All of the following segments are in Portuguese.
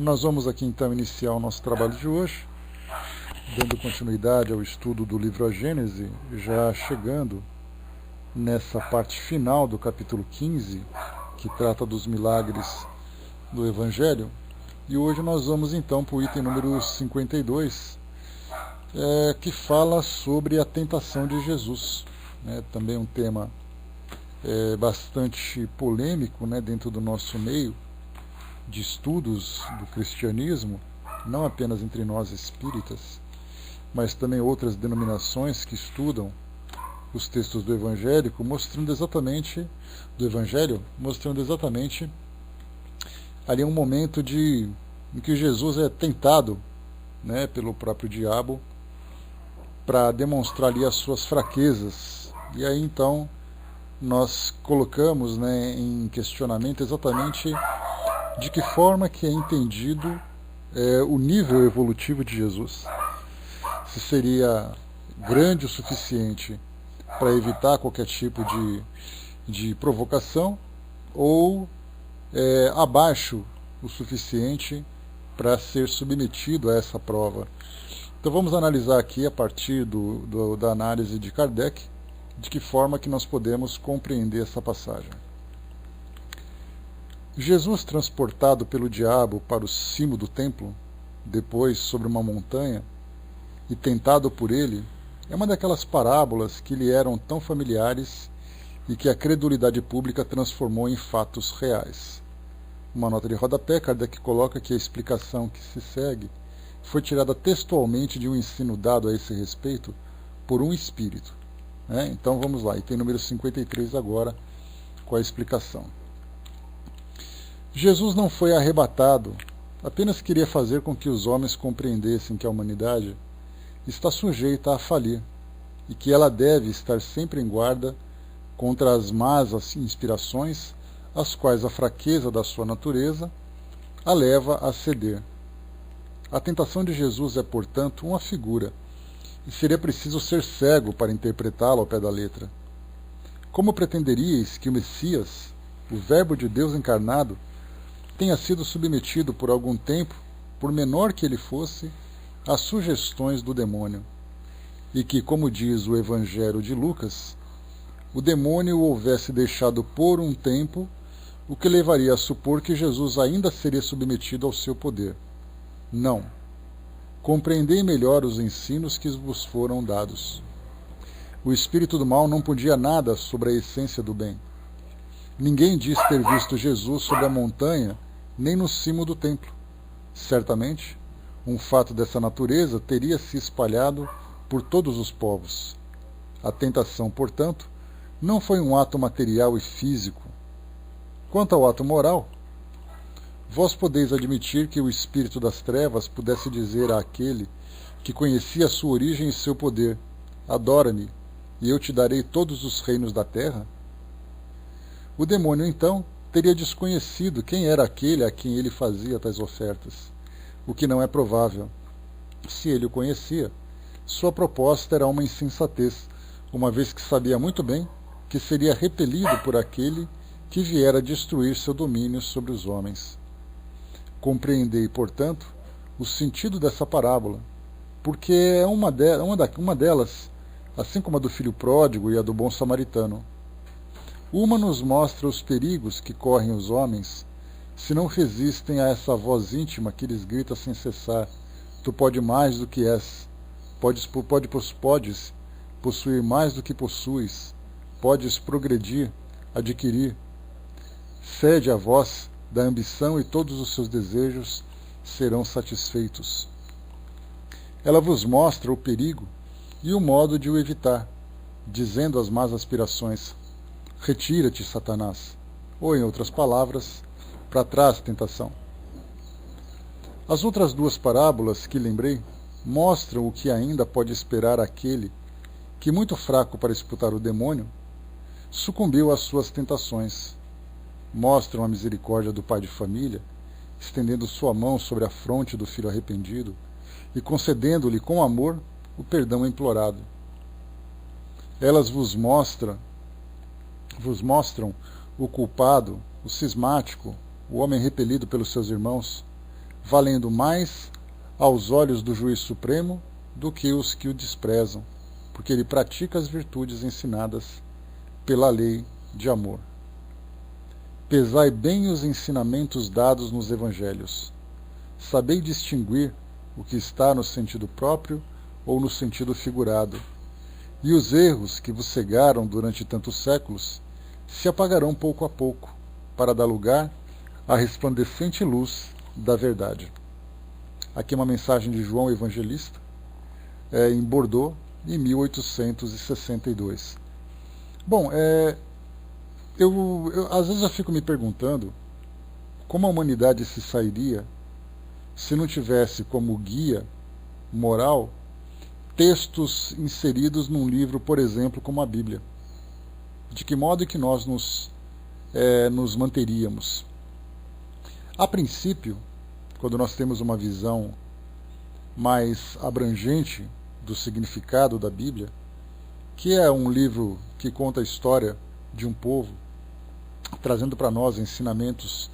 Nós vamos aqui então iniciar o nosso trabalho de hoje, dando continuidade ao estudo do livro A Gênese, já chegando nessa parte final do capítulo 15, que trata dos milagres do Evangelho. E hoje nós vamos então para o item número 52, que fala sobre a tentação de Jesus. Também um tema bastante polêmico, dentro do nosso meio de estudos do cristianismo, não apenas entre nós espíritas, mas também outras denominações que estudam os textos do Evangelho, mostrando exatamente ali um momento em que Jesus é tentado, pelo próprio diabo, para demonstrar ali as suas fraquezas. E aí então nós colocamos em questionamento exatamente de que forma que é entendido o nível evolutivo de Jesus. Se seria grande o suficiente para evitar qualquer tipo de provocação, ou abaixo o suficiente para ser submetido a essa prova. Então vamos analisar aqui, a partir da análise de Kardec, de que forma que nós podemos compreender essa passagem. Jesus, transportado pelo diabo para o cimo do templo, depois sobre uma montanha, e tentado por ele, é uma daquelas parábolas que lhe eram tão familiares e que a credulidade pública transformou em fatos reais. Uma nota de rodapé, Kardec coloca que a explicação que se segue foi tirada textualmente de um ensino dado a esse respeito por um espírito. Então vamos lá, item número 53 agora, com a explicação. Jesus não foi arrebatado, apenas queria fazer com que os homens compreendessem que a humanidade está sujeita a falir e que ela deve estar sempre em guarda contra as más inspirações, às quais a fraqueza da sua natureza a leva a ceder. A tentação de Jesus é, portanto, uma figura, e seria preciso ser cego para interpretá-la ao pé da letra. Como pretenderíeis que o Messias, o Verbo de Deus encarnado, tenha sido submetido por algum tempo, por menor que ele fosse, às sugestões do demônio, e que, como diz o Evangelho de Lucas, o demônio o houvesse deixado por um tempo, o que levaria a supor que Jesus ainda seria submetido ao seu poder. Não. Compreendei melhor os ensinos que vos foram dados. O espírito do mal não podia nada sobre a essência do bem. Ninguém diz ter visto Jesus sobre a montanha, nem no cimo do templo. Certamente, um fato dessa natureza teria se espalhado por todos os povos. A tentação, portanto, não foi um ato material e físico. Quanto ao ato moral, vós podeis admitir que o espírito das trevas pudesse dizer àquele que conhecia sua origem e seu poder: adora-me, e eu te darei todos os reinos da terra? O demônio, então, teria desconhecido quem era aquele a quem ele fazia tais ofertas, o que não é provável. Se ele o conhecia, sua proposta era uma insensatez, uma vez que sabia muito bem que seria repelido por aquele que viera destruir seu domínio sobre os homens. Compreendei, portanto, o sentido dessa parábola, porque é uma delas, assim como a do filho pródigo e a do bom samaritano. Uma nos mostra os perigos que correm os homens se não resistem a essa voz íntima que lhes grita sem cessar: tu pode mais do que és, podes possuir mais do que possuis, podes progredir, adquirir. Cede à voz da ambição e todos os seus desejos serão satisfeitos. Ela vos mostra o perigo e o modo de o evitar, dizendo às más aspirações: retira-te, Satanás, ou, em outras palavras, para trás, tentação. As outras duas parábolas que lembrei mostram o que ainda pode esperar aquele que, muito fraco para disputar o demônio, sucumbiu às suas tentações. Mostram a misericórdia do pai de família, estendendo sua mão sobre a fronte do filho arrependido e concedendo-lhe com amor o perdão implorado. Elas vos mostram o culpado, o cismático, o homem repelido pelos seus irmãos, valendo mais aos olhos do Juiz Supremo do que os que o desprezam, porque ele pratica as virtudes ensinadas pela lei de amor. Pesai bem os ensinamentos dados nos evangelhos. Sabei distinguir o que está no sentido próprio ou no sentido figurado. E os erros que vos cegaram durante tantos séculos se apagarão pouco a pouco, para dar lugar à resplandecente luz da verdade. Aqui uma mensagem de João Evangelista, em Bordeaux, em 1862. Bom, às vezes eu fico me perguntando como a humanidade se sairia se não tivesse como guia moral textos inseridos num livro, por exemplo, como a Bíblia. De que modo é que nós nos manteríamos? A princípio, quando nós temos uma visão mais abrangente do significado da Bíblia, que é um livro que conta a história de um povo, trazendo para nós ensinamentos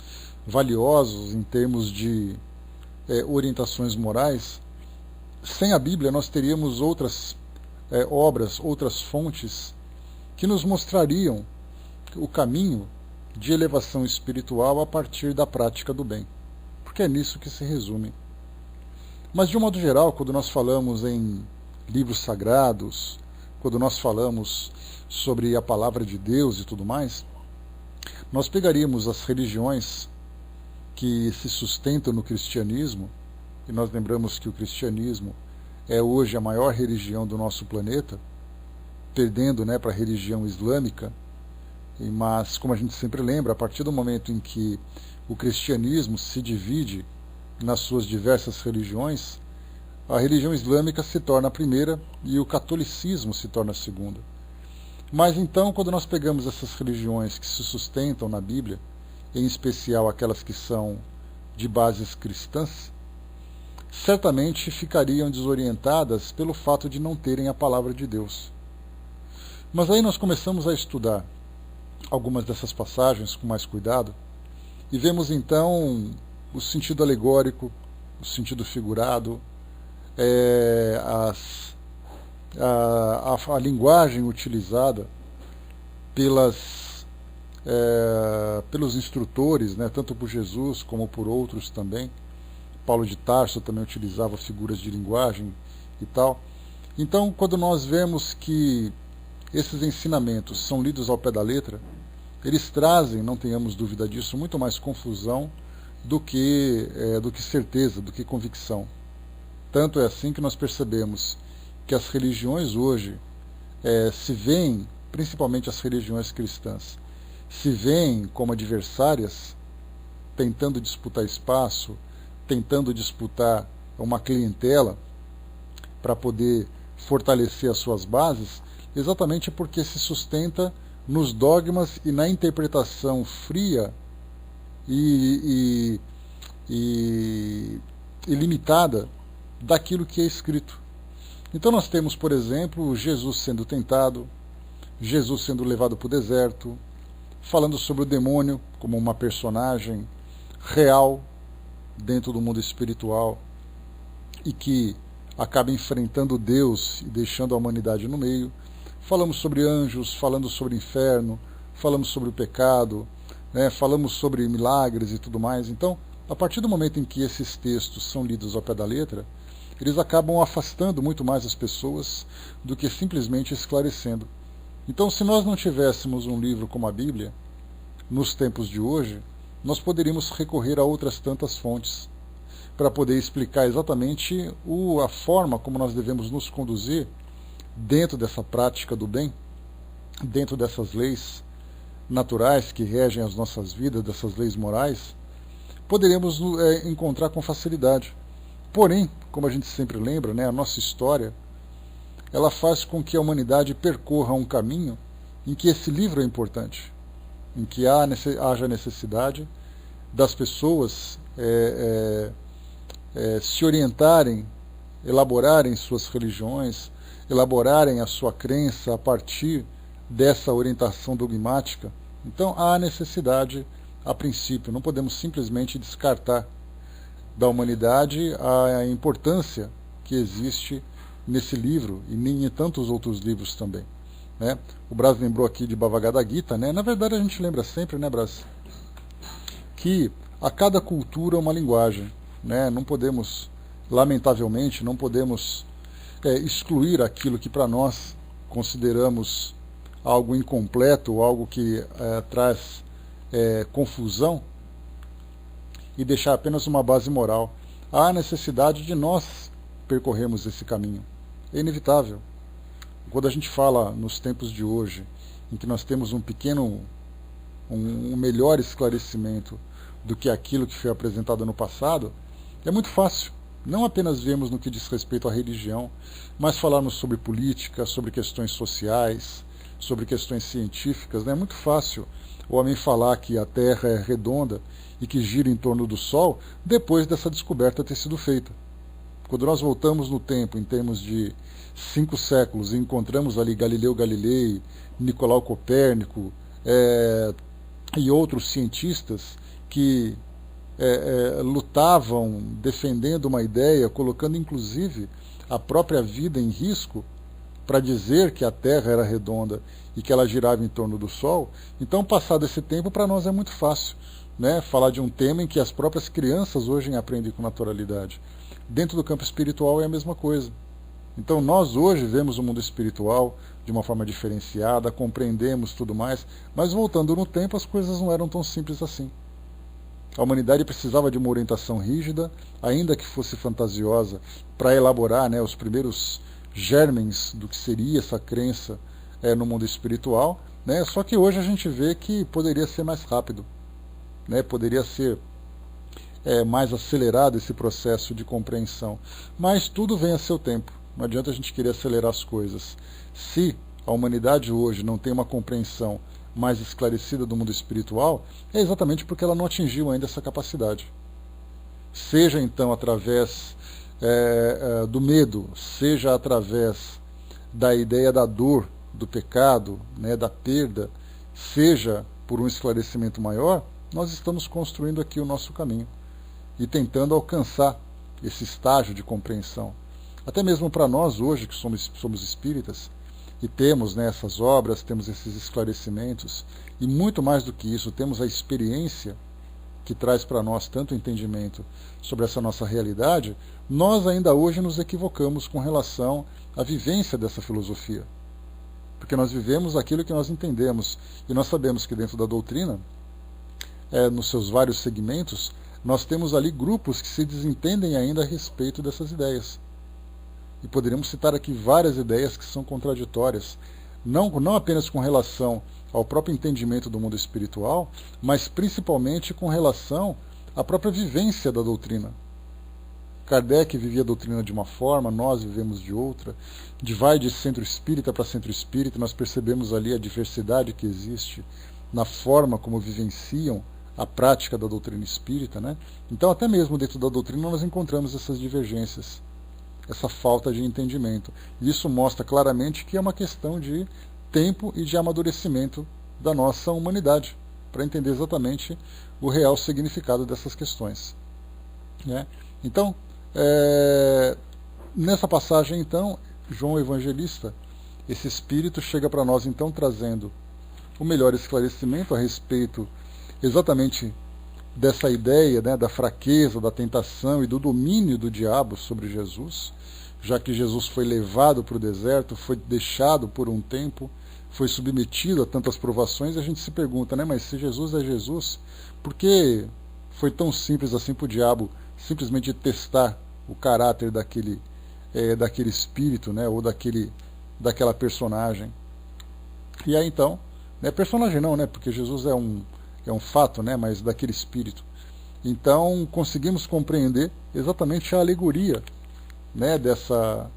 valiosos em termos de orientações morais, sem a Bíblia nós teríamos outras obras, outras fontes que nos mostrariam o caminho de elevação espiritual a partir da prática do bem, porque é nisso que se resume. Mas de um modo geral, quando nós falamos em livros sagrados, quando nós falamos sobre a palavra de Deus e tudo mais, nós pegaríamos as religiões que se sustentam no cristianismo, e nós lembramos que o cristianismo é hoje a maior religião do nosso planeta, perdendo para a religião islâmica, mas, como a gente sempre lembra, a partir do momento em que o cristianismo se divide nas suas diversas religiões, a religião islâmica se torna a primeira e o catolicismo se torna a segunda. Mas então, quando nós pegamos essas religiões que se sustentam na Bíblia, em especial aquelas que são de bases cristãs, certamente ficariam desorientadas pelo fato de não terem a palavra de Deus. Mas aí nós começamos a estudar algumas dessas passagens com mais cuidado e vemos então o sentido alegórico, o sentido figurado, a linguagem utilizada pelos instrutores, tanto por Jesus como por outros também. Paulo de Tarso também utilizava figuras de linguagem e tal. Então, quando nós vemos que esses ensinamentos são lidos ao pé da letra, eles trazem, não tenhamos dúvida disso, muito mais confusão do que certeza, do que convicção. Tanto é assim que nós percebemos que as religiões hoje se veem, principalmente as religiões cristãs, se veem como adversárias, tentando disputar espaço, tentando disputar uma clientela para poder fortalecer as suas bases, exatamente porque se sustenta nos dogmas e na interpretação fria e limitada daquilo que é escrito. Então nós temos, por exemplo, Jesus sendo tentado, Jesus sendo levado para o deserto, falando sobre o demônio como uma personagem real dentro do mundo espiritual e que acaba enfrentando Deus e deixando a humanidade no meio. Falamos sobre anjos, falando sobre o inferno, falamos sobre o pecado, falamos sobre milagres e tudo mais. Então, a partir do momento em que esses textos são lidos ao pé da letra, eles acabam afastando muito mais as pessoas do que simplesmente esclarecendo. Então, se nós não tivéssemos um livro como a Bíblia, nos tempos de hoje, nós poderíamos recorrer a outras tantas fontes para poder explicar exatamente a forma como nós devemos nos conduzir dentro dessa prática do bem, dentro dessas leis naturais que regem as nossas vidas, dessas leis morais, poderíamos encontrar com facilidade. Porém, como a gente sempre lembra, a nossa história, ela faz com que a humanidade percorra um caminho em que esse livro é importante, em que haja necessidade das pessoas se orientarem, elaborarem suas religiões, elaborarem a sua crença a partir dessa orientação dogmática. Então há necessidade, a princípio, não podemos simplesmente descartar da humanidade a importância que existe nesse livro e em tantos outros livros também. Né? O Brás lembrou aqui de Bhagavad Gita, né? Na verdade a gente lembra sempre, né, Brás, que a cada cultura uma linguagem, né? Não podemos, lamentavelmente, não podemos excluir aquilo que para nós consideramos algo incompleto ou algo que traz confusão e deixar apenas uma base moral. Há necessidade de nós percorrermos esse caminho. É inevitável. Quando a gente fala nos tempos de hoje, em que nós temos um melhor esclarecimento do que aquilo que foi apresentado no passado, é muito fácil. Não apenas vemos no que diz respeito à religião, mas falarmos sobre política, sobre questões sociais, sobre questões científicas. Né? É muito fácil o homem falar que a Terra é redonda e que gira em torno do Sol, depois dessa descoberta ter sido feita. Quando nós voltamos no tempo, em termos de 5 séculos, e encontramos ali Galileu Galilei, Nicolau Copérnico e outros cientistas que lutavam defendendo uma ideia, colocando inclusive a própria vida em risco para dizer que a Terra era redonda e que ela girava em torno do Sol. Então, passado esse tempo, para nós é muito fácil, né, falar de um tema em que as próprias crianças hoje aprendem com naturalidade. Dentro do campo espiritual é a mesma coisa. Então nós hoje vemos o mundo espiritual de uma forma diferenciada, compreendemos tudo mais, mas voltando no tempo as coisas não eram tão simples assim. A humanidade precisava de uma orientação rígida, ainda que fosse fantasiosa, para elaborar, né, os primeiros germens do que seria essa crença no mundo espiritual, né, só que hoje a gente vê que poderia ser mais rápido, né, poderia ser mais acelerado esse processo de compreensão. Mas tudo vem a seu tempo. Não adianta a gente querer acelerar as coisas. Se a humanidade hoje não tem uma compreensão mais esclarecida do mundo espiritual, é exatamente porque ela não atingiu ainda essa capacidade. Seja então através do medo, seja através da ideia da dor, do pecado, né, da perda, seja por um esclarecimento maior, nós estamos construindo aqui o nosso caminho e tentando alcançar esse estágio de compreensão. Até mesmo para nós hoje, que somos espíritas, e temos, né, essas obras, temos esses esclarecimentos, e muito mais do que isso, temos a experiência que traz para nós tanto entendimento sobre essa nossa realidade, nós ainda hoje nos equivocamos com relação à vivência dessa filosofia. Porque nós vivemos aquilo que nós entendemos, e nós sabemos que dentro da doutrina, nos seus vários segmentos, nós temos ali grupos que se desentendem ainda a respeito dessas ideias. E poderíamos citar aqui várias ideias que são contraditórias, não apenas com relação ao próprio entendimento do mundo espiritual, mas principalmente com relação à própria vivência da doutrina. Kardec vivia a doutrina de uma forma, nós vivemos de outra. Vai de centro espírita para centro espírita, nós percebemos ali a diversidade que existe na forma como vivenciam a prática da doutrina espírita, né? Então, até mesmo dentro da doutrina, nós encontramos essas divergências, essa falta de entendimento. Isso mostra claramente que é uma questão de tempo e de amadurecimento da nossa humanidade, para entender exatamente o real significado dessas questões, né? Então, nessa passagem, então, João Evangelista, esse Espírito chega para nós, então, trazendo o melhor esclarecimento a respeito exatamente dessa ideia, né, da fraqueza, da tentação e do domínio do diabo sobre Jesus, já que Jesus foi levado para o deserto, foi deixado por um tempo, foi submetido a tantas provações, e a gente se pergunta, né, mas se Jesus é Jesus, por que foi tão simples assim para o diabo simplesmente testar o caráter daquele espírito, né, ou daquela personagem? E aí então, né, personagem não, né, porque Jesus é um fato, né, mas daquele espírito. Então conseguimos compreender exatamente a alegoria, né, dessa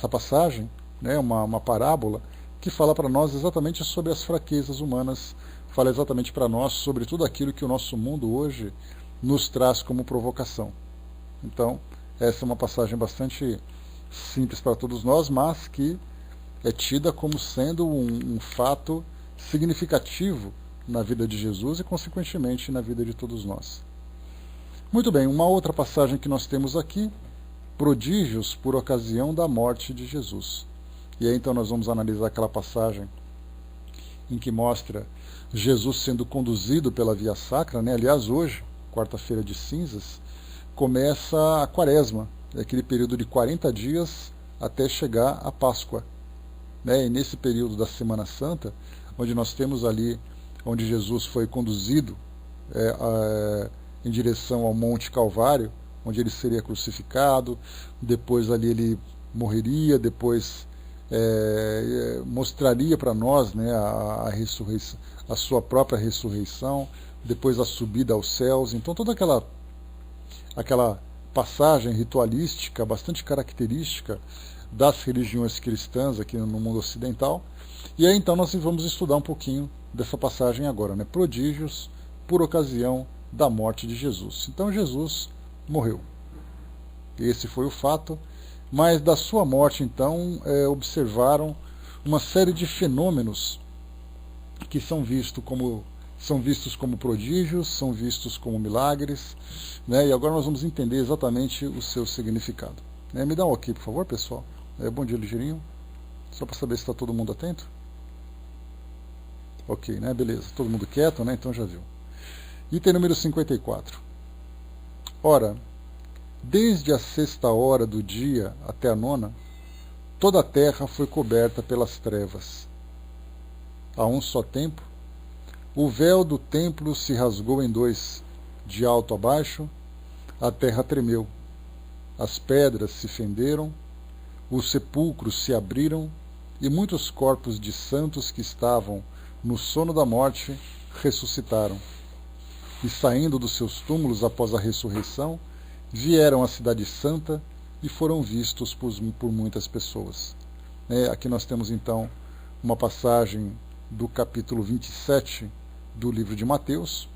passagem, né, uma parábola que fala para nós exatamente sobre as fraquezas humanas, fala exatamente para nós sobre tudo aquilo que o nosso mundo hoje nos traz como provocação. Então, essa é uma passagem bastante simples para todos nós, mas que é tida como sendo um fato significativo na vida de Jesus e, consequentemente, na vida de todos nós. Muito bem, uma outra passagem que nós temos aqui, prodígios por ocasião da morte de Jesus. E aí então nós vamos analisar aquela passagem em que mostra Jesus sendo conduzido pela via sacra, né? Aliás, hoje, quarta-feira de cinzas, começa a quaresma, aquele período de 40 dias até chegar a Páscoa, né? E nesse período da Semana Santa, onde nós temos ali, onde Jesus foi conduzido em direção ao Monte Calvário, onde ele seria crucificado, depois ali ele morreria, depois mostraria para nós, né, a ressurreição, a sua própria ressurreição, depois a subida aos céus. Então toda aquela passagem ritualística bastante característica das religiões cristãs aqui no mundo ocidental. E aí então nós vamos estudar um pouquinho dessa passagem agora, né? Prodígios por ocasião da morte de Jesus. Então Jesus morreu. Esse foi o fato. Mas da sua morte, então, observaram uma série de fenômenos que são vistos como prodígios, são vistos como milagres, né? E agora nós vamos entender exatamente o seu significado. Me dá um ok, por favor, pessoal. Bom dia, ligeirinho. Só para saber se está todo mundo atento. Ok, né? Beleza. Todo mundo quieto, né? Então já viu. Item número 54. Ora, desde a 6ª hora do dia até a 9ª, toda a terra foi coberta pelas trevas. A um só tempo, o véu do templo se rasgou em 2, de alto a baixo, a terra tremeu, as pedras se fenderam, os sepulcros se abriram, e muitos corpos de santos que estavam no sono da morte ressuscitaram. E saindo dos seus túmulos após a ressurreição, vieram à cidade santa e foram vistos por muitas pessoas. Aqui nós temos então uma passagem do capítulo 27 do livro de Mateus.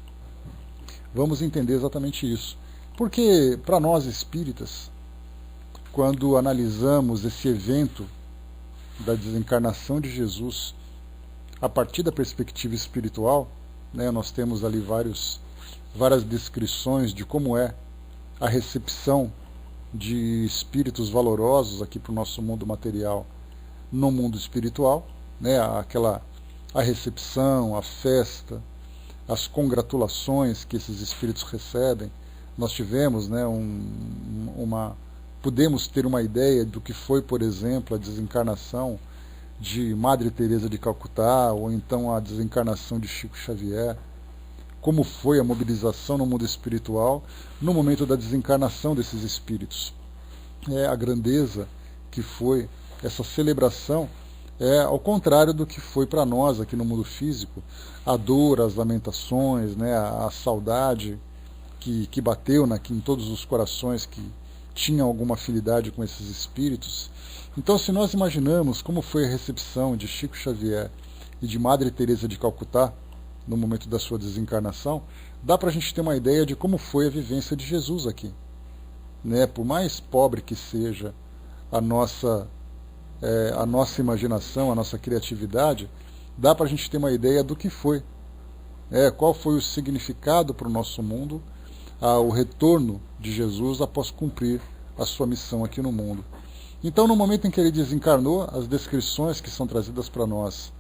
Vamos entender exatamente isso. Porque para nós espíritas, quando analisamos esse evento da desencarnação de Jesus a partir da perspectiva espiritual, nós temos ali várias descrições de como é a recepção de espíritos valorosos aqui para o nosso mundo material no mundo espiritual, a recepção, a festa, as congratulações que esses espíritos recebem. Nós tivemos, podemos ter uma ideia do que foi, por exemplo, a desencarnação de Madre Teresa de Calcutá, ou então a desencarnação de Chico Xavier, como foi a mobilização no mundo espiritual no momento da desencarnação desses espíritos. A grandeza que foi essa celebração, ao contrário do que foi para nós aqui no mundo físico, a dor, as lamentações, a saudade que bateu em todos os corações que tinham alguma afinidade com esses espíritos. Então, se nós imaginamos como foi a recepção de Chico Xavier e de Madre Teresa de Calcutá no momento da sua desencarnação, dá para a gente ter uma ideia de como foi a vivência de Jesus aqui. Por mais pobre que seja a nossa imaginação, a nossa criatividade, dá para a gente ter uma ideia do que foi. Qual foi o significado para o nosso mundo, o retorno de Jesus após cumprir a sua missão aqui no mundo. Então, no momento em que ele desencarnou, as descrições que são trazidas para nós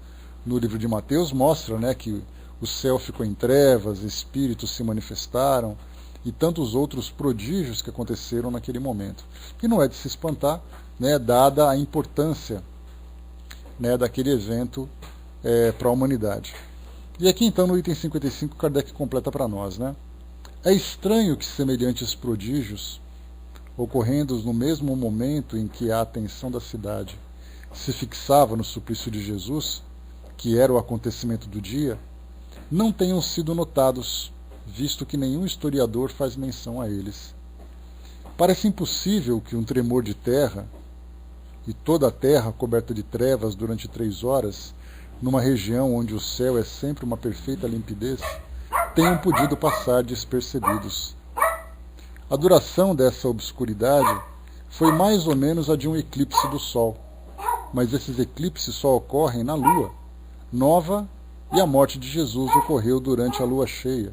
no livro de Mateus mostram que o céu ficou em trevas, espíritos se manifestaram e tantos outros prodígios que aconteceram naquele momento. E não é de se espantar, dada a importância daquele evento para a humanidade. E aqui então no item 55 Kardec completa para nós. É estranho que semelhantes prodígios, ocorrendo no mesmo momento em que a atenção da cidade se fixava no suplício de Jesus, que era o acontecimento do dia, não tenham sido notados, visto que nenhum historiador faz menção a eles. Parece impossível que um tremor de terra, e toda a terra coberta de trevas durante 3 horas, numa região onde o céu é sempre uma perfeita limpidez, tenham podido passar despercebidos. A duração dessa obscuridade foi mais ou menos a de um eclipse do Sol, mas esses eclipses só ocorrem na Lua nova, e a morte de Jesus ocorreu durante a Lua cheia,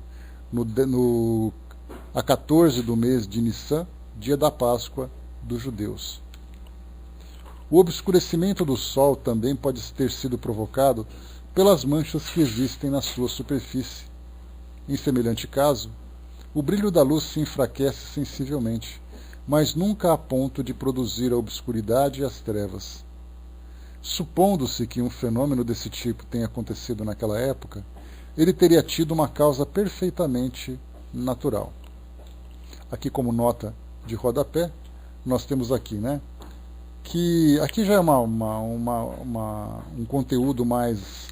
no a 14 do mês de Nissan, dia da Páscoa dos judeus. O obscurecimento do Sol também pode ter sido provocado pelas manchas que existem na sua superfície. Em semelhante caso, o brilho da luz se enfraquece sensivelmente, mas nunca a ponto de produzir a obscuridade e as trevas. Supondo-se que um fenômeno desse tipo tenha acontecido naquela época, ele teria tido uma causa perfeitamente natural. Aqui, como nota de rodapé, nós temos aqui, né, que aqui já é um conteúdo mais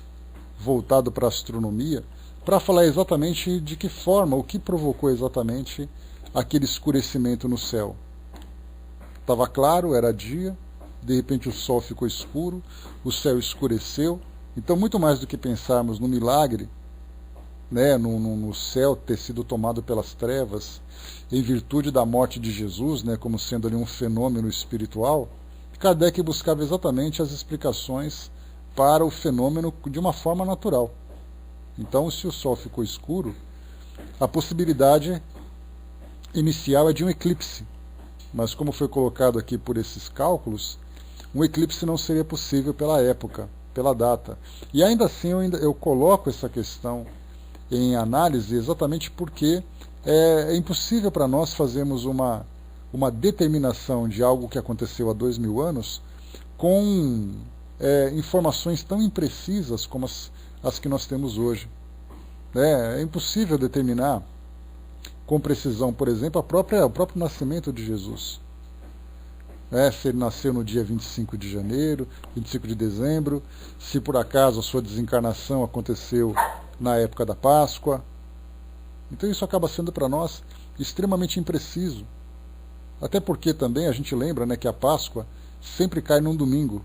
voltado para a astronomia, para falar exatamente de que forma, o que provocou exatamente aquele escurecimento no céu. Estava claro, era dia, de repente o sol ficou escuro, o céu escureceu. Então, muito mais do que pensarmos no milagre, né, no céu ter sido tomado pelas trevas, em virtude da morte de Jesus, né, como sendo ali um fenômeno espiritual, Kardec buscava exatamente as explicações para o fenômeno de uma forma natural. Então, se o Sol ficou escuro, a possibilidade inicial é de um eclipse. Mas como foi colocado aqui por esses cálculos, um eclipse não seria possível pela época, pela data. E ainda assim eu coloco essa questão em análise exatamente porque é impossível para nós fazermos uma determinação de algo que aconteceu há 2000 anos com informações tão imprecisas como as que nós temos hoje. É impossível determinar com precisão, por exemplo, o próprio nascimento de Jesus. Se ele nasceu no dia 25 de janeiro, 25 de dezembro, se por acaso a sua desencarnação aconteceu na época da Páscoa. Então isso acaba sendo para nós extremamente impreciso. Até porque também a gente lembra, né, que a Páscoa sempre cai num domingo,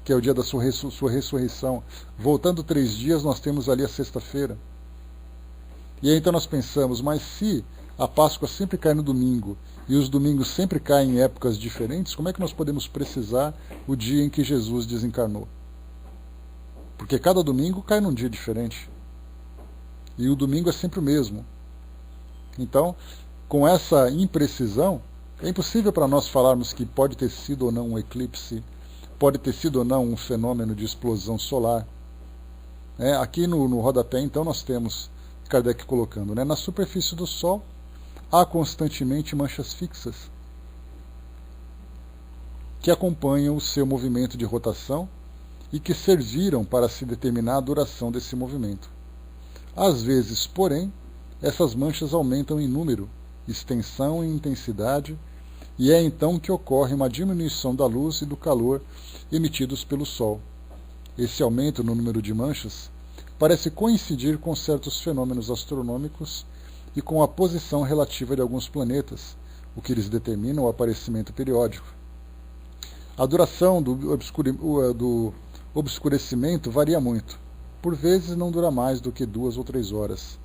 que é o dia da sua ressurreição. Voltando 3 dias, nós temos ali a sexta-feira. E aí então nós pensamos, mas se a Páscoa sempre cai no domingo, e os domingos sempre caem em épocas diferentes, como é que nós podemos precisar o dia em que Jesus desencarnou? Porque cada domingo cai num dia diferente. E o domingo é sempre o mesmo. Então, com essa imprecisão, é impossível para nós falarmos que pode ter sido ou não um eclipse, pode ter sido ou não um fenômeno de explosão solar. Aqui no rodapé, então, nós temos Kardec colocando, na superfície do Sol há constantemente manchas fixas que acompanham o seu movimento de rotação e que serviram para se determinar a duração desse movimento. Às vezes, porém, essas manchas aumentam em número, extensão e intensidade, e é então que ocorre uma diminuição da luz e do calor emitidos pelo Sol. Esse aumento no número de manchas parece coincidir com certos fenômenos astronômicos e com a posição relativa de alguns planetas, o que lhes determina o aparecimento periódico. A duração do obscurecimento varia muito. Por vezes não dura mais do que 2 ou 3 horas,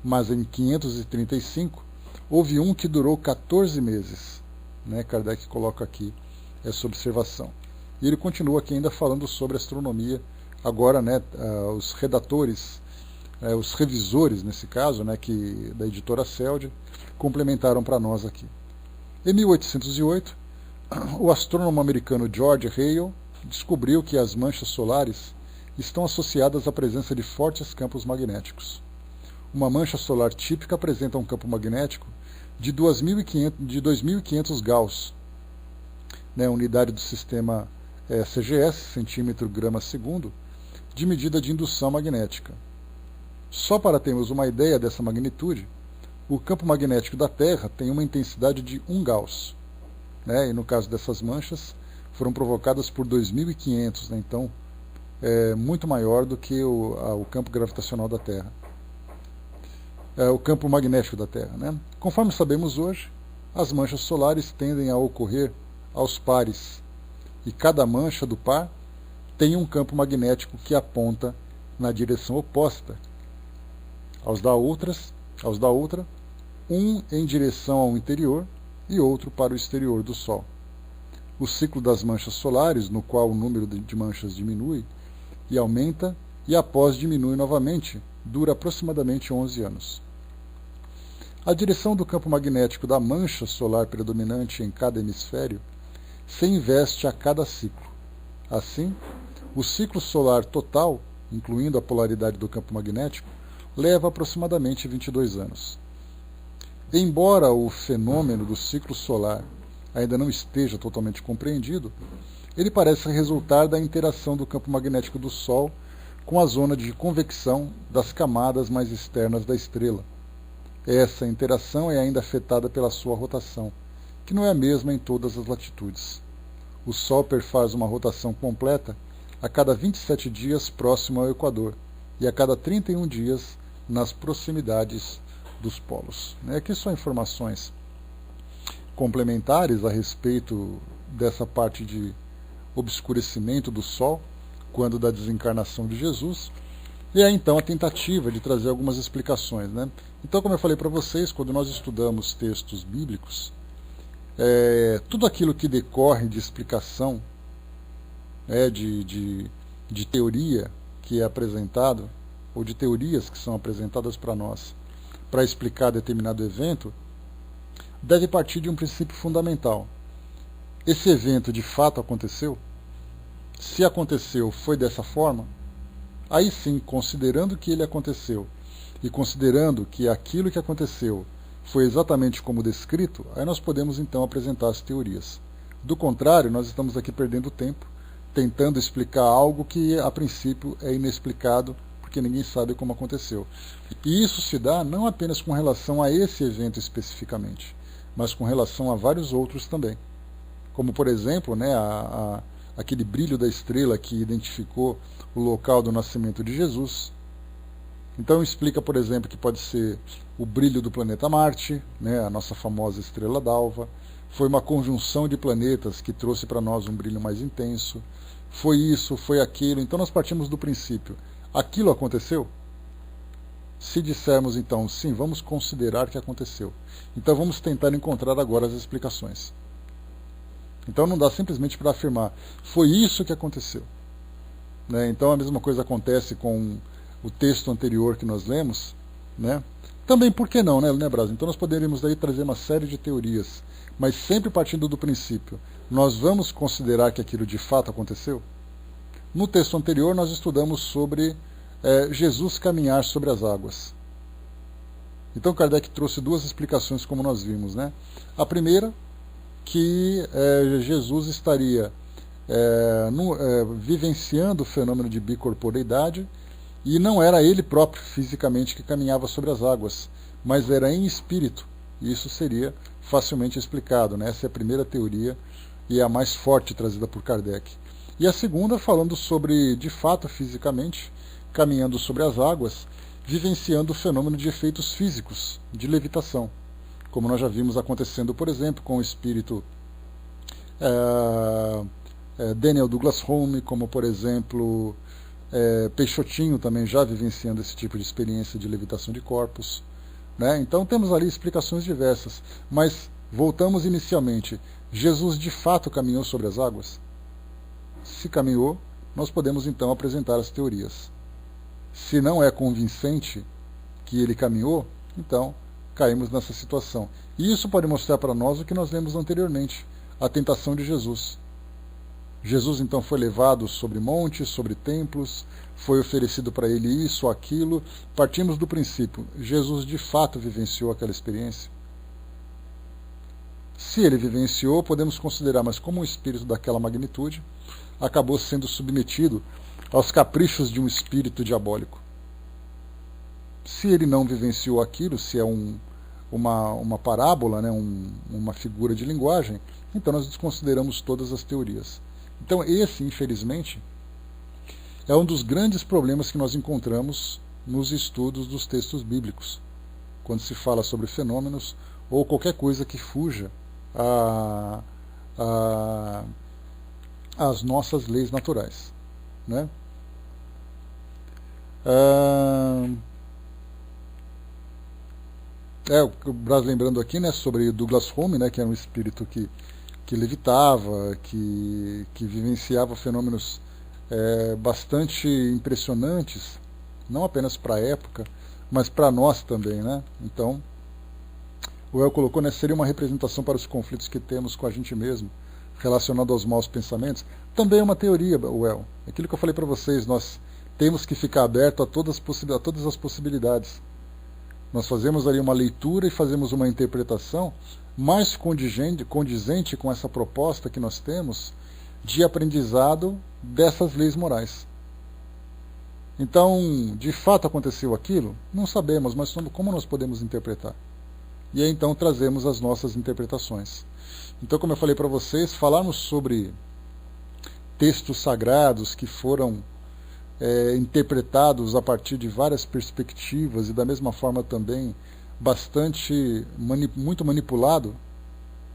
mas em 535 houve um que durou 14 meses. Kardec coloca aqui essa observação. E ele continua aqui ainda falando sobre astronomia. Agora, os redatores, os revisores, nesse caso, que da editora Celde, complementaram para nós aqui. Em 1808, o astrônomo americano George Hale descobriu que as manchas solares estão associadas à presença de fortes campos magnéticos. Uma mancha solar típica apresenta um campo magnético de 2.500 Gauss, unidade do sistema CGS, centímetro-grama-segundo, de medida de indução magnética. Só para termos uma ideia dessa magnitude, o campo magnético da Terra tem uma intensidade de 1 Gauss. E no caso dessas manchas, foram provocadas por 2.500, então é muito maior do que o campo gravitacional da Terra. O campo magnético da Terra. Conforme sabemos hoje, as manchas solares tendem a ocorrer aos pares, e cada mancha do par tem um campo magnético que aponta na direção oposta aos da outra, um em direção ao interior e outro para o exterior do Sol. O ciclo das manchas solares, no qual o número de manchas diminui e aumenta, e após diminui novamente, dura aproximadamente 11 anos. a direção do campo magnético da mancha solar predominante em cada hemisfério se investe a cada ciclo. Assim, o ciclo solar total, incluindo a polaridade do campo magnético, leva aproximadamente 22 anos. Embora o fenômeno do ciclo solar ainda não esteja totalmente compreendido, ele parece resultar da interação do campo magnético do Sol com a zona de convecção das camadas mais externas da estrela. Essa interação é ainda afetada pela sua rotação, que não é a mesma em todas as latitudes. O Sol perfaz uma rotação completa a cada 27 dias próximo ao Equador e a cada 31 dias nas proximidades dos polos. Aqui são informações complementares a respeito dessa parte de obscurecimento do Sol, quando da desencarnação de Jesus, e aí então a tentativa de trazer algumas explicações. Então, como eu falei para vocês, quando nós estudamos textos bíblicos, tudo aquilo que decorre de explicação, de teoria que é apresentado, ou de teorias que são apresentadas para nós, para explicar determinado evento, deve partir de um princípio fundamental. Esse evento de fato aconteceu? Se aconteceu, foi dessa forma? Aí sim, considerando que ele aconteceu, e considerando que aquilo que aconteceu foi exatamente como descrito, aí nós podemos então apresentar as teorias. Do contrário, nós estamos aqui perdendo tempo, tentando explicar algo que a princípio é inexplicado, porque ninguém sabe como aconteceu. E isso se dá não apenas com relação a esse evento especificamente, mas com relação a vários outros também. Como, por exemplo, aquele brilho da estrela que identificou o local do nascimento de Jesus. Então explica, por exemplo, que pode ser o brilho do planeta Marte, a nossa famosa estrela d'alva. Foi uma conjunção de planetas que trouxe para nós um brilho mais intenso. Foi isso, foi aquilo. Então nós partimos do princípio. Aquilo aconteceu? Se dissermos então, sim, vamos considerar que aconteceu. Então vamos tentar encontrar agora as explicações. Então não dá simplesmente para afirmar, foi isso que aconteceu. Então a mesma coisa acontece com o texto anterior que nós lemos. Também por que não, né, Brasil? Então nós poderíamos daí trazer uma série de teorias, mas sempre partindo do princípio, nós vamos considerar que aquilo de fato aconteceu? No texto anterior nós estudamos sobre Jesus caminhar sobre as águas. Então Kardec trouxe duas explicações como nós vimos. A primeira, que Jesus estaria vivenciando o fenômeno de bicorporeidade e não era ele próprio fisicamente que caminhava sobre as águas, mas era em espírito. E isso seria facilmente explicado. Essa é a primeira teoria e a mais forte trazida por Kardec. E a segunda, falando sobre, de fato, fisicamente, caminhando sobre as águas, vivenciando o fenômeno de efeitos físicos, de levitação, como nós já vimos acontecendo, por exemplo, com o espírito Daniel Douglas Home, como, por exemplo, Peixotinho também já vivenciando esse tipo de experiência de levitação de corpos. Então temos ali explicações diversas, mas voltamos inicialmente. Jesus de fato caminhou sobre as águas? Se caminhou, nós podemos então apresentar as teorias. Se não é convincente que ele caminhou, então caímos nessa situação. E isso pode mostrar para nós o que nós lemos anteriormente, a tentação de Jesus. Jesus então foi levado sobre montes, sobre templos, foi oferecido para ele isso ou aquilo. Partimos do princípio, Jesus de fato vivenciou aquela experiência? Se ele vivenciou, podemos considerar, mas como um espírito daquela magnitude acabou sendo submetido aos caprichos de um espírito diabólico. Se ele não vivenciou aquilo, se é uma parábola, uma figura de linguagem, então nós desconsideramos todas as teorias. Então esse, infelizmente, é um dos grandes problemas que nós encontramos nos estudos dos textos bíblicos, quando se fala sobre fenômenos ou qualquer coisa que fuja às nossas leis naturais. O Brás lembrando aqui sobre Douglas Home, que era um espírito que levitava, que vivenciava fenômenos bastante impressionantes, não apenas para a época, mas para nós também. Então, o El colocou, né, seria uma representação para os conflitos que temos com a gente mesmo, relacionado aos maus pensamentos. Também é uma teoria, o El. Aquilo que eu falei para vocês, nós temos que ficar aberto a todas as possibilidades. Nós fazemos ali uma leitura e fazemos uma interpretação mais condizente com essa proposta que nós temos de aprendizado dessas leis morais. Então, de fato aconteceu aquilo? Não sabemos, mas como nós podemos interpretar? E aí então trazemos as nossas interpretações. Então, como eu falei para vocês, falarmos sobre textos sagrados que foram interpretados a partir de várias perspectivas e da mesma forma também muito manipulado,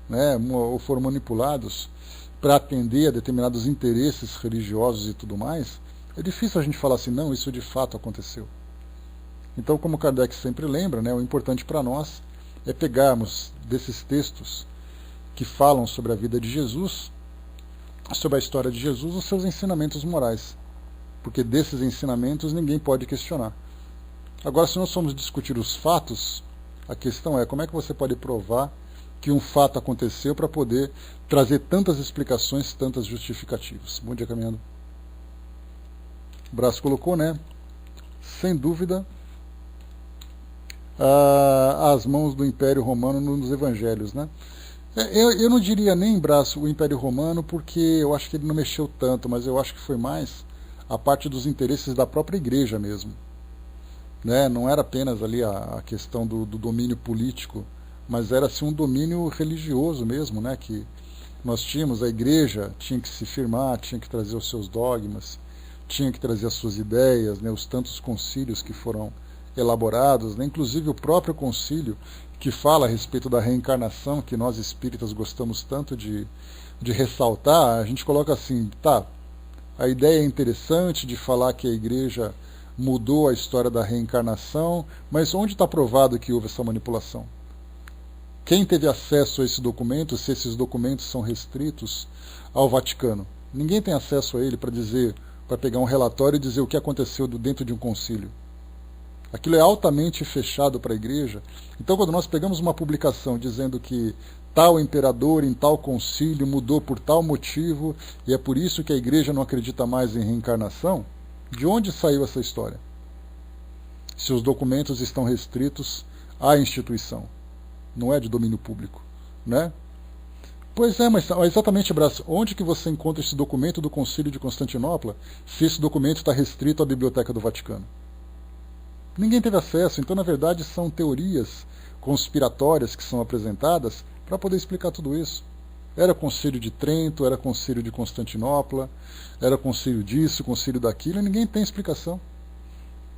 né, ou foram manipulados para atender a determinados interesses religiosos e tudo mais, é difícil a gente falar assim, não, isso de fato aconteceu. Então, como Kardec sempre lembra, né, o importante para nós é pegarmos desses textos que falam sobre a vida de Jesus, sobre a história de Jesus, os seus ensinamentos morais. Porque desses ensinamentos ninguém pode questionar. Agora, se nós formos discutir os fatos, a questão é como é que você pode provar que um fato aconteceu para poder trazer tantas explicações, tantas justificativas. Bom dia, caminhando. O Braço colocou, né? Sem dúvida, as mãos do Império Romano nos Evangelhos, né? Eu não diria nem, Braço, o Império Romano, porque eu acho que ele não mexeu tanto, mas eu acho que foi mais a parte dos interesses da própria igreja mesmo. Né? Não era apenas ali a questão do domínio político, mas era assim, um domínio religioso mesmo, né? Que nós tínhamos, a igreja tinha que se firmar, tinha que trazer os seus dogmas, tinha que trazer as suas ideias, né? Os tantos concílios que foram elaborados, né? Inclusive o próprio concílio que fala a respeito da reencarnação, que nós espíritas gostamos tanto de ressaltar, a gente coloca assim, tá, a ideia é interessante de falar que a igreja mudou a história da reencarnação, mas onde está provado que houve essa manipulação? Quem teve acesso a esse documento, se esses documentos são restritos ao Vaticano? Ninguém tem acesso a ele para dizer, para pegar um relatório e dizer o que aconteceu dentro de um concílio. Aquilo é altamente fechado para a igreja. Então, quando nós pegamos uma publicação dizendo que tal imperador em tal concílio mudou por tal motivo e é por isso que a igreja não acredita mais em reencarnação, de onde saiu essa história? Se os documentos estão restritos à instituição, não é de domínio público, né? Pois é, mas exatamente, Braço, onde que você encontra esse documento do Concílio de Constantinopla se esse documento está restrito à Biblioteca do Vaticano? Ninguém teve acesso, então na verdade são teorias conspiratórias que são apresentadas para poder explicar tudo isso. Era concílio de Trento, era concílio de Constantinopla, era concílio disso, concílio daquilo, e ninguém tem explicação.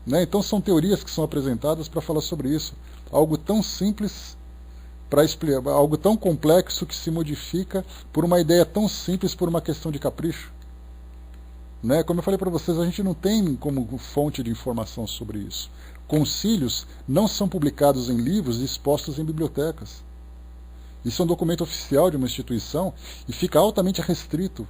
Né? Então são teorias que são apresentadas para falar sobre isso. Algo tão simples, algo tão complexo que se modifica por uma ideia tão simples, por uma questão de capricho. Né? Como eu falei para vocês, a gente não tem como fonte de informação sobre isso. Concílios não são publicados em livros e expostos em bibliotecas. Isso é um documento oficial de uma instituição e fica altamente restrito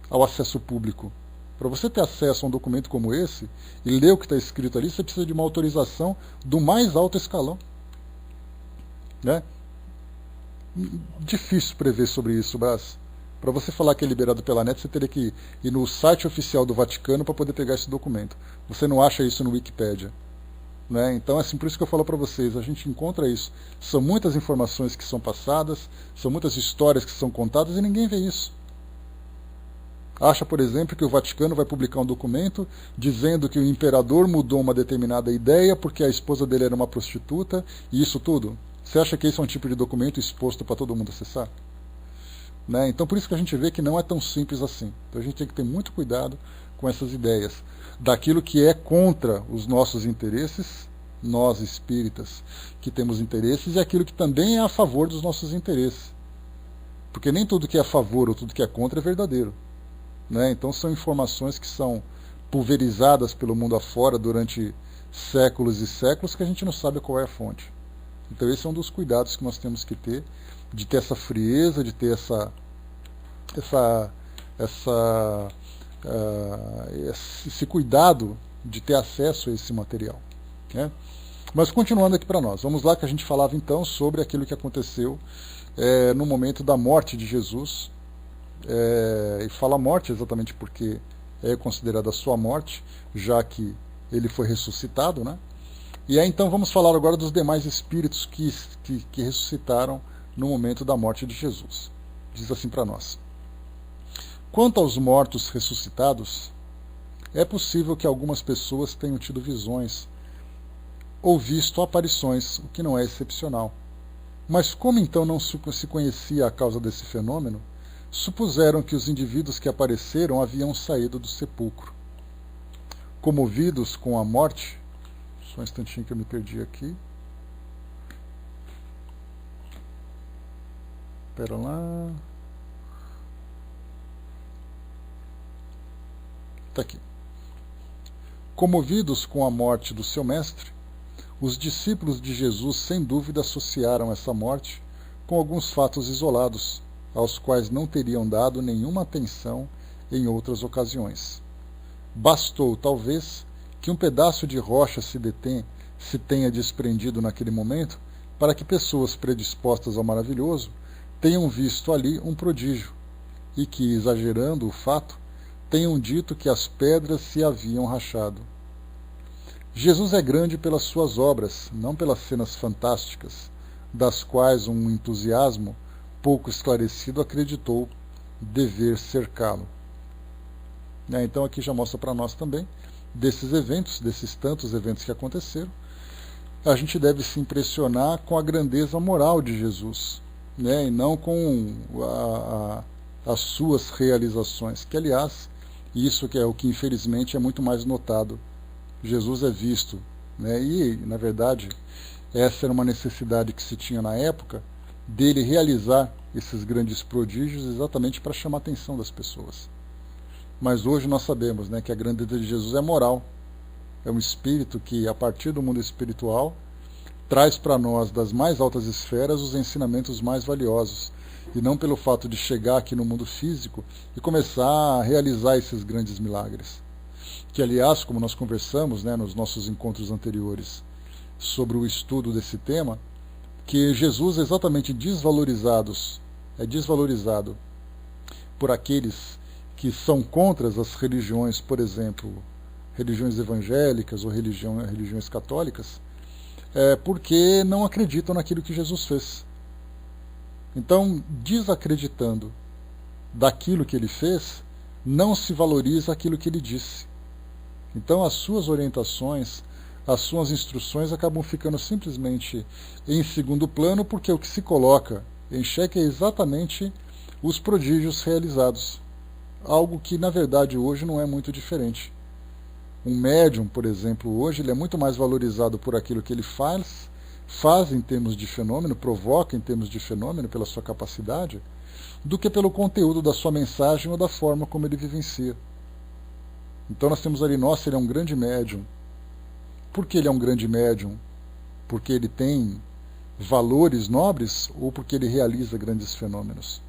ao acesso público. Para você ter acesso a um documento como esse e ler o que está escrito ali, você precisa de uma autorização do mais alto escalão. Né? Difícil prever sobre isso, Brás. Para você falar que é liberado pela net, você teria que ir no site oficial do Vaticano para poder pegar esse documento. Você não acha isso no Wikipedia. Né? Então, assim, por isso que eu falo para vocês, a gente encontra isso. São muitas informações que são passadas, são muitas histórias que são contadas e ninguém vê isso. Acha, por exemplo, que o Vaticano vai publicar um documento dizendo que o imperador mudou uma determinada ideia porque a esposa dele era uma prostituta e isso tudo. Você acha que esse é um tipo de documento exposto para todo mundo acessar? Né? Então, por isso que a gente vê que não é tão simples assim. Então, a gente tem que ter muito cuidado com essas ideias. Daquilo que é contra os nossos interesses, nós espíritas que temos interesses, e aquilo que também é a favor dos nossos interesses. Porque nem tudo que é a favor ou tudo que é contra é verdadeiro. Né? Então são informações que são pulverizadas pelo mundo afora durante séculos e séculos que a gente não sabe qual é a fonte. Então esse é um dos cuidados que nós temos que ter, de ter essa frieza, de ter esse cuidado de ter acesso a esse material. Né? Mas continuando aqui para nós, vamos lá que a gente falava então sobre aquilo que aconteceu no momento da morte de Jesus. E fala morte exatamente porque é considerada a sua morte, já que ele foi ressuscitado, né? E aí então vamos falar agora dos demais espíritos que ressuscitaram no momento da morte de Jesus. Diz assim para nós: quanto aos mortos ressuscitados, é possível que algumas pessoas tenham tido visões ou visto aparições, o que não é excepcional. Mas como então não se conhecia a causa desse fenômeno, supuseram que os indivíduos que apareceram haviam saído do sepulcro. Comovidos com a morte, só um instantinho que eu me perdi aqui. Espera lá. Está aqui. Comovidos com a morte do seu mestre, os discípulos de Jesus sem dúvida associaram essa morte com alguns fatos isolados, aos quais não teriam dado nenhuma atenção em outras ocasiões. Bastou, talvez, que um pedaço de rocha se tenha desprendido naquele momento para que pessoas predispostas ao maravilhoso tenham visto ali um prodígio e que, exagerando o fato, tenham dito que as pedras se haviam rachado. Jesus é grande pelas suas obras, não pelas cenas fantásticas, das quais um entusiasmo pouco esclarecido acreditou dever cercá-lo. Então aqui já mostra para nós também, desses eventos, desses tantos eventos que aconteceram, a gente deve se impressionar com a grandeza moral de Jesus, e não com as suas realizações, que aliás, isso que é o que infelizmente é muito mais notado. Jesus é visto, e na verdade essa era uma necessidade que se tinha na época, dele realizar esses grandes prodígios exatamente para chamar a atenção das pessoas. Mas hoje nós sabemos que a grandeza de Jesus é moral, é um espírito que, a partir do mundo espiritual, traz para nós das mais altas esferas os ensinamentos mais valiosos, e não pelo fato de chegar aqui no mundo físico e começar a realizar esses grandes milagres. Que, aliás, como nós conversamos nos nossos encontros anteriores sobre o estudo desse tema, que Jesus é exatamente desvalorizado por aqueles que são contra as religiões, por exemplo, religiões evangélicas ou religiões católicas, porque não acreditam naquilo que Jesus fez. Então, desacreditando daquilo que ele fez, não se valoriza aquilo que ele disse. Então, as suas orientações, as suas instruções acabam ficando simplesmente em segundo plano, porque o que se coloca em xeque é exatamente os prodígios realizados. Algo que, na verdade, hoje não é muito diferente. Um médium, por exemplo, hoje ele é muito mais valorizado por aquilo que ele faz em termos de fenômeno, provoca em termos de fenômeno, pela sua capacidade, do que pelo conteúdo da sua mensagem ou da forma como ele vivencia. Então nós temos ali, ele é um grande médium. Por que ele é um grande médium? Porque ele tem valores nobres ou porque ele realiza grandes fenômenos?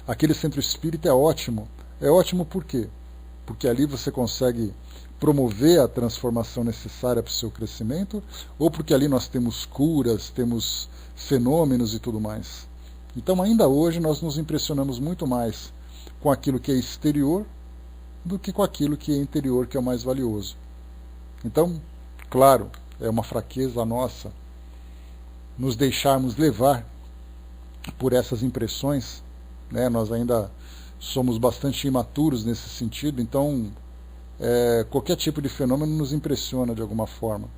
Aquele centro espírita é ótimo. É ótimo por quê? Porque ali você consegue promover a transformação necessária para o seu crescimento, ou porque ali nós temos curas, temos fenômenos e tudo mais. Então, ainda hoje, nós nos impressionamos muito mais com aquilo que é exterior do que com aquilo que é interior, que é o mais valioso. Então, claro, é uma fraqueza nossa nos deixarmos levar por essas impressões, nós ainda somos bastante imaturos nesse sentido, então qualquer tipo de fenômeno nos impressiona de alguma forma.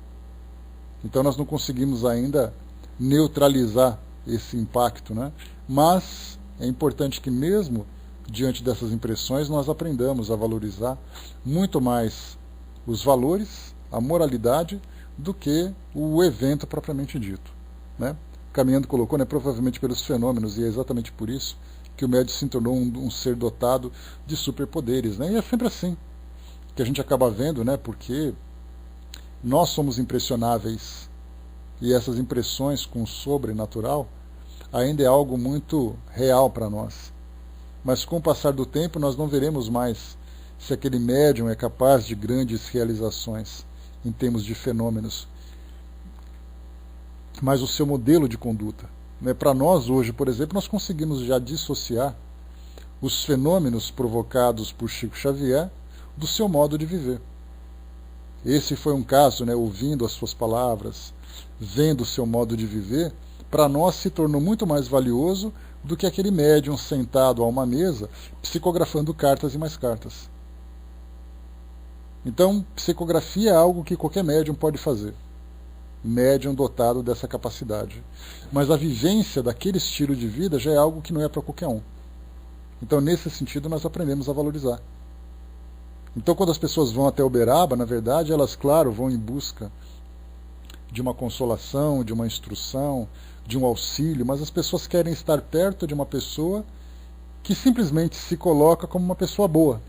Então nós não conseguimos ainda neutralizar esse impacto, mas é importante que mesmo diante dessas impressões nós aprendamos a valorizar muito mais os valores, a moralidade, do que o evento propriamente dito. Caminhando colocou, provavelmente pelos fenômenos, e é exatamente por isso que o médium se tornou um ser dotado de superpoderes. E é sempre assim que a gente acaba vendo, porque nós somos impressionáveis, e essas impressões com o sobrenatural ainda é algo muito real para nós. Mas com o passar do tempo nós não veremos mais se aquele médium é capaz de grandes realizações em termos de fenômenos, mas o seu modelo de conduta. Para nós hoje, por exemplo, nós conseguimos já dissociar os fenômenos provocados por Chico Xavier do seu modo de viver. Esse foi um caso, ouvindo as suas palavras, vendo o seu modo de viver, para nós se tornou muito mais valioso do que aquele médium sentado a uma mesa, psicografando cartas e mais cartas. Então, psicografia é algo que qualquer médium pode fazer. Médium dotado dessa capacidade. Mas a vivência daquele estilo de vida já é algo que não é para qualquer um. Então, nesse sentido, nós aprendemos a valorizar. Então, quando as pessoas vão até Uberaba, na verdade, elas, claro, vão em busca de uma consolação, de uma instrução, de um auxílio, mas as pessoas querem estar perto de uma pessoa que simplesmente se coloca como uma pessoa boa,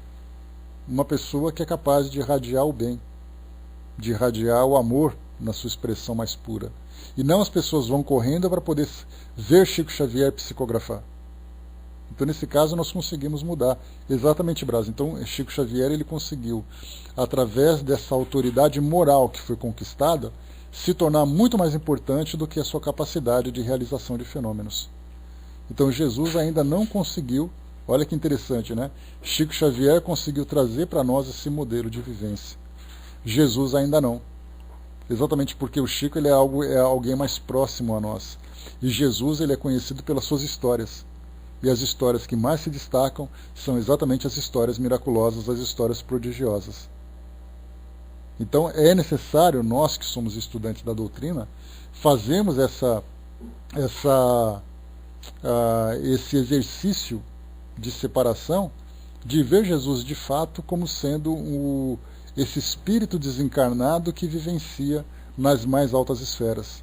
uma pessoa que é capaz de irradiar o bem, de irradiar o amor na sua expressão mais pura. E não as pessoas vão correndo para poder ver Chico Xavier psicografar. Então, nesse caso, nós conseguimos mudar. Exatamente, Brás. Então, Chico Xavier ele conseguiu, através dessa autoridade moral que foi conquistada, se tornar muito mais importante do que a sua capacidade de realização de fenômenos. Então, Jesus ainda não conseguiu, olha que interessante, Chico Xavier conseguiu trazer para nós esse modelo de vivência. Jesus ainda não. Exatamente porque o Chico ele é alguém mais próximo a nós. E Jesus ele é conhecido pelas suas histórias. E as histórias que mais se destacam são exatamente as histórias miraculosas, as histórias prodigiosas. Então é necessário, nós que somos estudantes da doutrina, fazermos esse exercício de separação, de ver Jesus de fato como sendo esse espírito desencarnado que vivencia nas mais altas esferas.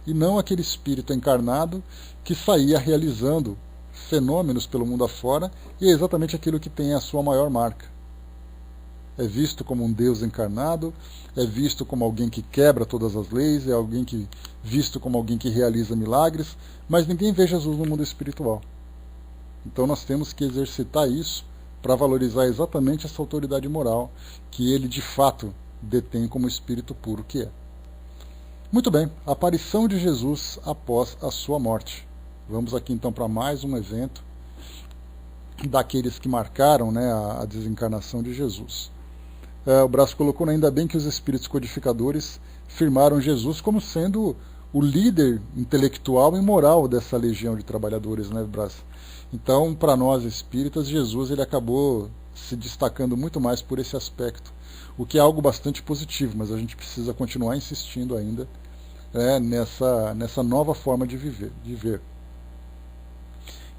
E não aquele espírito encarnado que saía realizando fenômenos pelo mundo afora, e é exatamente aquilo que tem a sua maior marca. É visto como um Deus encarnado, é visto como alguém que quebra todas as leis, visto como alguém que realiza milagres, mas ninguém vê Jesus no mundo espiritual. Então nós temos que exercitar isso para valorizar exatamente essa autoridade moral que ele de fato detém como espírito puro que é. Muito bem, a aparição de Jesus após a sua morte. Vamos aqui então para mais um evento daqueles que marcaram a desencarnação de Jesus. O Brás colocou, ainda bem que os espíritos codificadores firmaram Jesus como sendo o líder intelectual e moral dessa legião de trabalhadores, Brás? Então, para nós espíritas, Jesus ele acabou se destacando muito mais por esse aspecto, o que é algo bastante positivo, mas a gente precisa continuar insistindo ainda nessa nova forma de ver.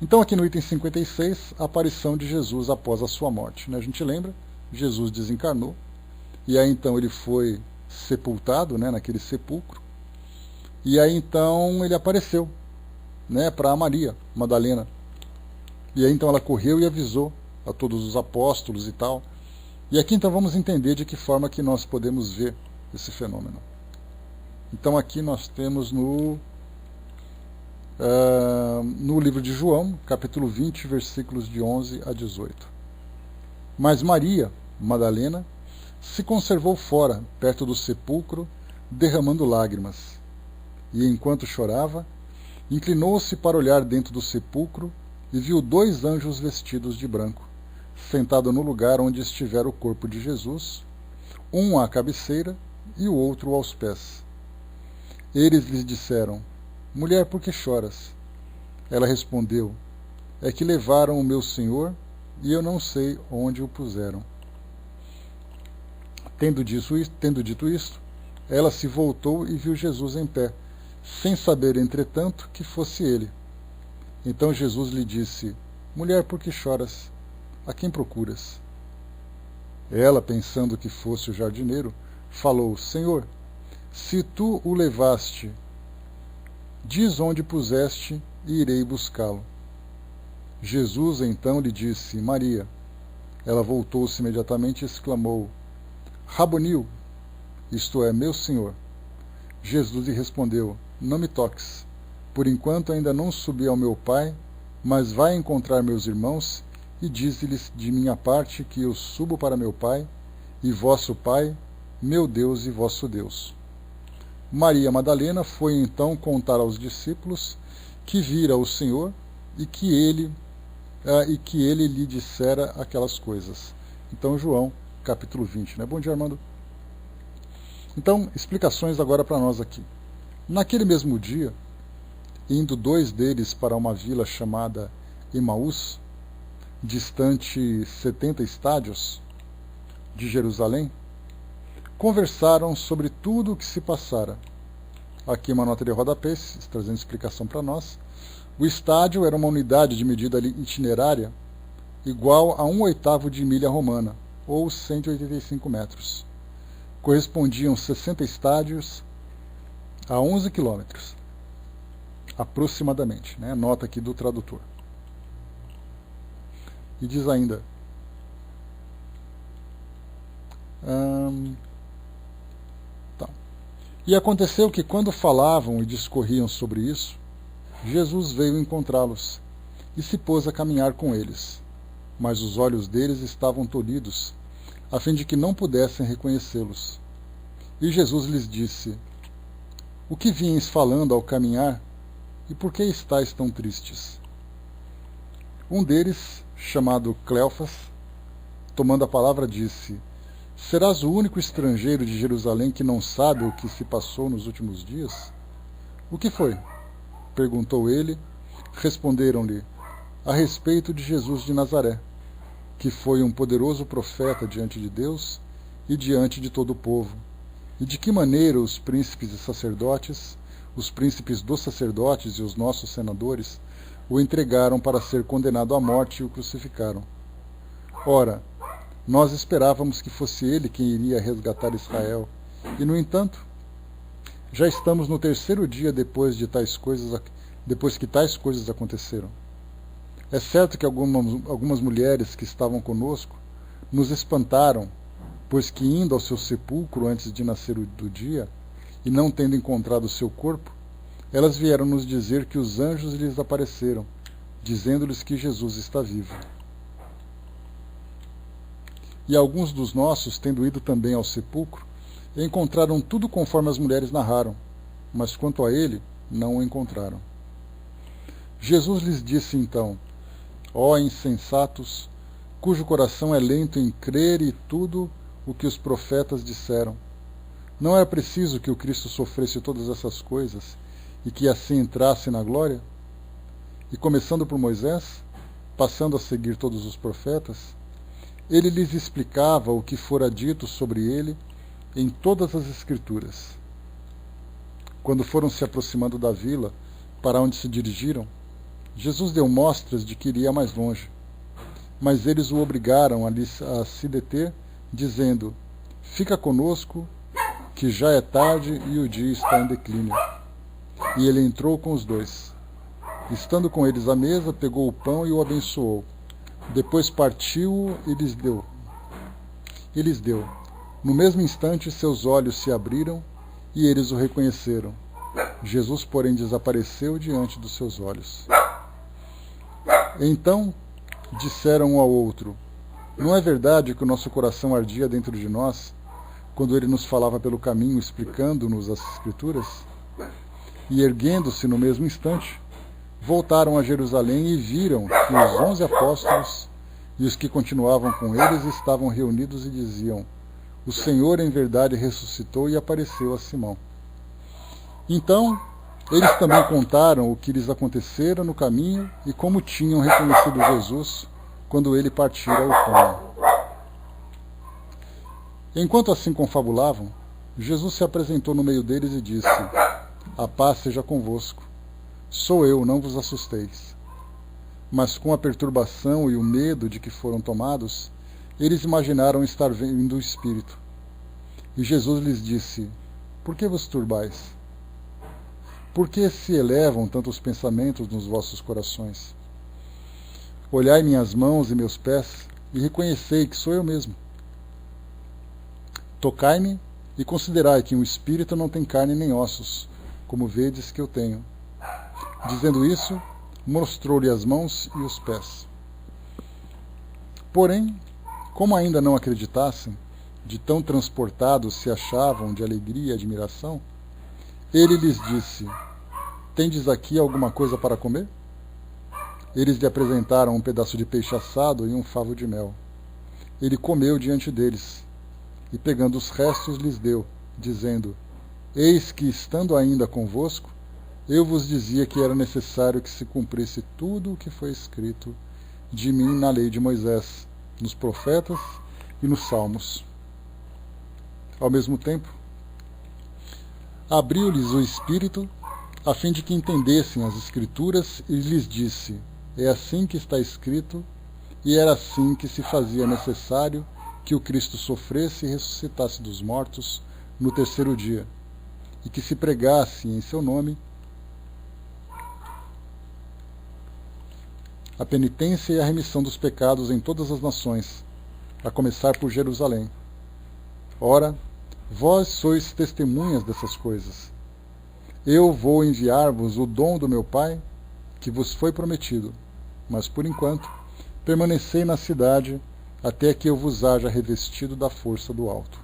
Então, aqui no item 56, a aparição de Jesus após a sua morte. A gente lembra, Jesus desencarnou, e aí então ele foi sepultado naquele sepulcro, e aí então ele apareceu para Maria Madalena. E aí então ela correu e avisou a todos os apóstolos e tal. E aqui então vamos entender de que forma que nós podemos ver esse fenômeno. Então aqui nós temos no livro de João, capítulo 20, versículos de 11 a 18. Mas Maria Madalena se conservou fora, perto do sepulcro, derramando lágrimas. E enquanto chorava, inclinou-se para olhar dentro do sepulcro e viu 2 anjos vestidos de branco, sentados no lugar onde estivera o corpo de Jesus, um à cabeceira e o outro aos pés. Eles lhes disseram: Mulher, por que choras? Ela respondeu: É que levaram o meu Senhor e eu não sei onde o puseram. Tendo dito isto, ela se voltou e viu Jesus em pé, sem saber, entretanto, que fosse ele. Então Jesus lhe disse: Mulher, por que choras? A quem procuras? Ela, pensando que fosse o jardineiro, falou: Senhor, se tu o levaste, diz onde puseste e irei buscá-lo. Jesus então lhe disse: Maria. Ela voltou-se imediatamente e exclamou: Rabonil, isto é, meu Senhor. Jesus lhe respondeu: Não me toques, por enquanto ainda não subi ao meu Pai, mas vai encontrar meus irmãos e dize-lhes de minha parte que eu subo para meu Pai e vosso Pai, meu Deus e vosso Deus. Maria Madalena foi então contar aos discípulos que vira o Senhor e que ele lhe dissera aquelas coisas. Então, João, capítulo 20. Né? Bom dia, Armando. Então, explicações agora para nós aqui. Naquele mesmo dia, indo 2 deles para uma vila chamada Emaús, distante 70 estádios de Jerusalém, conversaram sobre tudo o que se passara. Aqui uma nota de rodapé, trazendo explicação para nós. O estádio era uma unidade de medida itinerária igual a 1/8 de milha romana, ou 185 metros. Correspondiam 60 estádios a 11 quilômetros, aproximadamente. Né? Nota aqui do tradutor. E diz ainda... E aconteceu que, quando falavam e discorriam sobre isso, Jesus veio encontrá-los e se pôs a caminhar com eles. Mas os olhos deles estavam tolhidos, a fim de que não pudessem reconhecê-los. E Jesus lhes disse: O que vinhas falando ao caminhar, e por que estáis tão tristes? Um deles, chamado Cleofas, tomando a palavra, disse: Serás o único estrangeiro de Jerusalém que não sabe o que se passou nos últimos dias? O que foi? Perguntou ele. Responderam-lhe: A respeito de Jesus de Nazaré, que foi um poderoso profeta diante de Deus e diante de todo o povo, e de que maneira os príncipes e sacerdotes, os príncipes dos sacerdotes e os nossos senadores, o entregaram para ser condenado à morte e o crucificaram. Ora, nós esperávamos que fosse ele quem iria resgatar Israel, e, no entanto, já estamos no 3º dia depois que tais coisas aconteceram. É certo que algumas mulheres que estavam conosco nos espantaram, pois que, indo ao seu sepulcro antes de nascer do dia, e não tendo encontrado o seu corpo, elas vieram nos dizer que os anjos lhes apareceram, dizendo-lhes que Jesus está vivo. E alguns dos nossos, tendo ido também ao sepulcro, encontraram tudo conforme as mulheres narraram, mas quanto a ele, não o encontraram. Jesus lhes disse então: Ó insensatos, cujo coração é lento em crer e tudo o que os profetas disseram. Não era preciso que o Cristo sofresse todas essas coisas e que assim entrasse na glória? E começando por Moisés, passando a seguir todos os profetas, ele lhes explicava o que fora dito sobre ele em todas as Escrituras. Quando foram se aproximando da vila para onde se dirigiram, Jesus deu mostras de que iria mais longe, mas eles o obrigaram a se deter, dizendo: Fica conosco, que já é tarde e o dia está em declínio. E ele entrou com os 2. Estando com eles à mesa, pegou o pão e o abençoou. Depois partiu-o e lhes deu. No mesmo instante, seus olhos se abriram e eles o reconheceram. Jesus, porém, desapareceu diante dos seus olhos. Então disseram um ao outro: Não é verdade que o nosso coração ardia dentro de nós, quando ele nos falava pelo caminho, explicando-nos as Escrituras? E, erguendo-se no mesmo instante, voltaram a Jerusalém e viram que os 11 apóstolos e os que continuavam com eles estavam reunidos e diziam: O Senhor em verdade ressuscitou e apareceu a Simão. Então, eles também contaram o que lhes acontecera no caminho e como tinham reconhecido Jesus quando ele partira o pão. Enquanto assim confabulavam, Jesus se apresentou no meio deles e disse: A paz seja convosco. Sou eu, não vos assusteis. Mas com a perturbação e o medo de que foram tomados, eles imaginaram estar vendo o Espírito. E Jesus lhes disse: Por que vos turbais? Por que se elevam tantos pensamentos nos vossos corações? Olhai minhas mãos e meus pés, e reconhecei que sou eu mesmo. Tocai-me e considerai que um espírito não tem carne nem ossos, como vedes que eu tenho. Dizendo isso, mostrou-lhe as mãos e os pés. Porém, como ainda não acreditassem, de tão transportados se achavam de alegria e admiração, Ele lhes disse: tendes aqui alguma coisa para comer? Eles lhe apresentaram um pedaço de peixe assado e um favo de mel. Ele comeu diante deles, e pegando os restos lhes deu, dizendo: eis que, estando ainda convosco, eu vos dizia que era necessário que se cumprisse tudo o que foi escrito de mim na lei de Moisés, nos profetas e nos salmos. Ao mesmo tempo, abriu-lhes o Espírito, a fim de que entendessem as Escrituras, e lhes disse: é assim que está escrito, e era assim que se fazia necessário que o Cristo sofresse e ressuscitasse dos mortos no terceiro dia, e que se pregasse em seu nome a penitência e a remissão dos pecados em todas as nações, a começar por Jerusalém. Ora, vós sois testemunhas dessas coisas. Eu vou enviar-vos o dom do meu Pai, que vos foi prometido, mas por enquanto permanecei na cidade até que eu vos haja revestido da força do alto.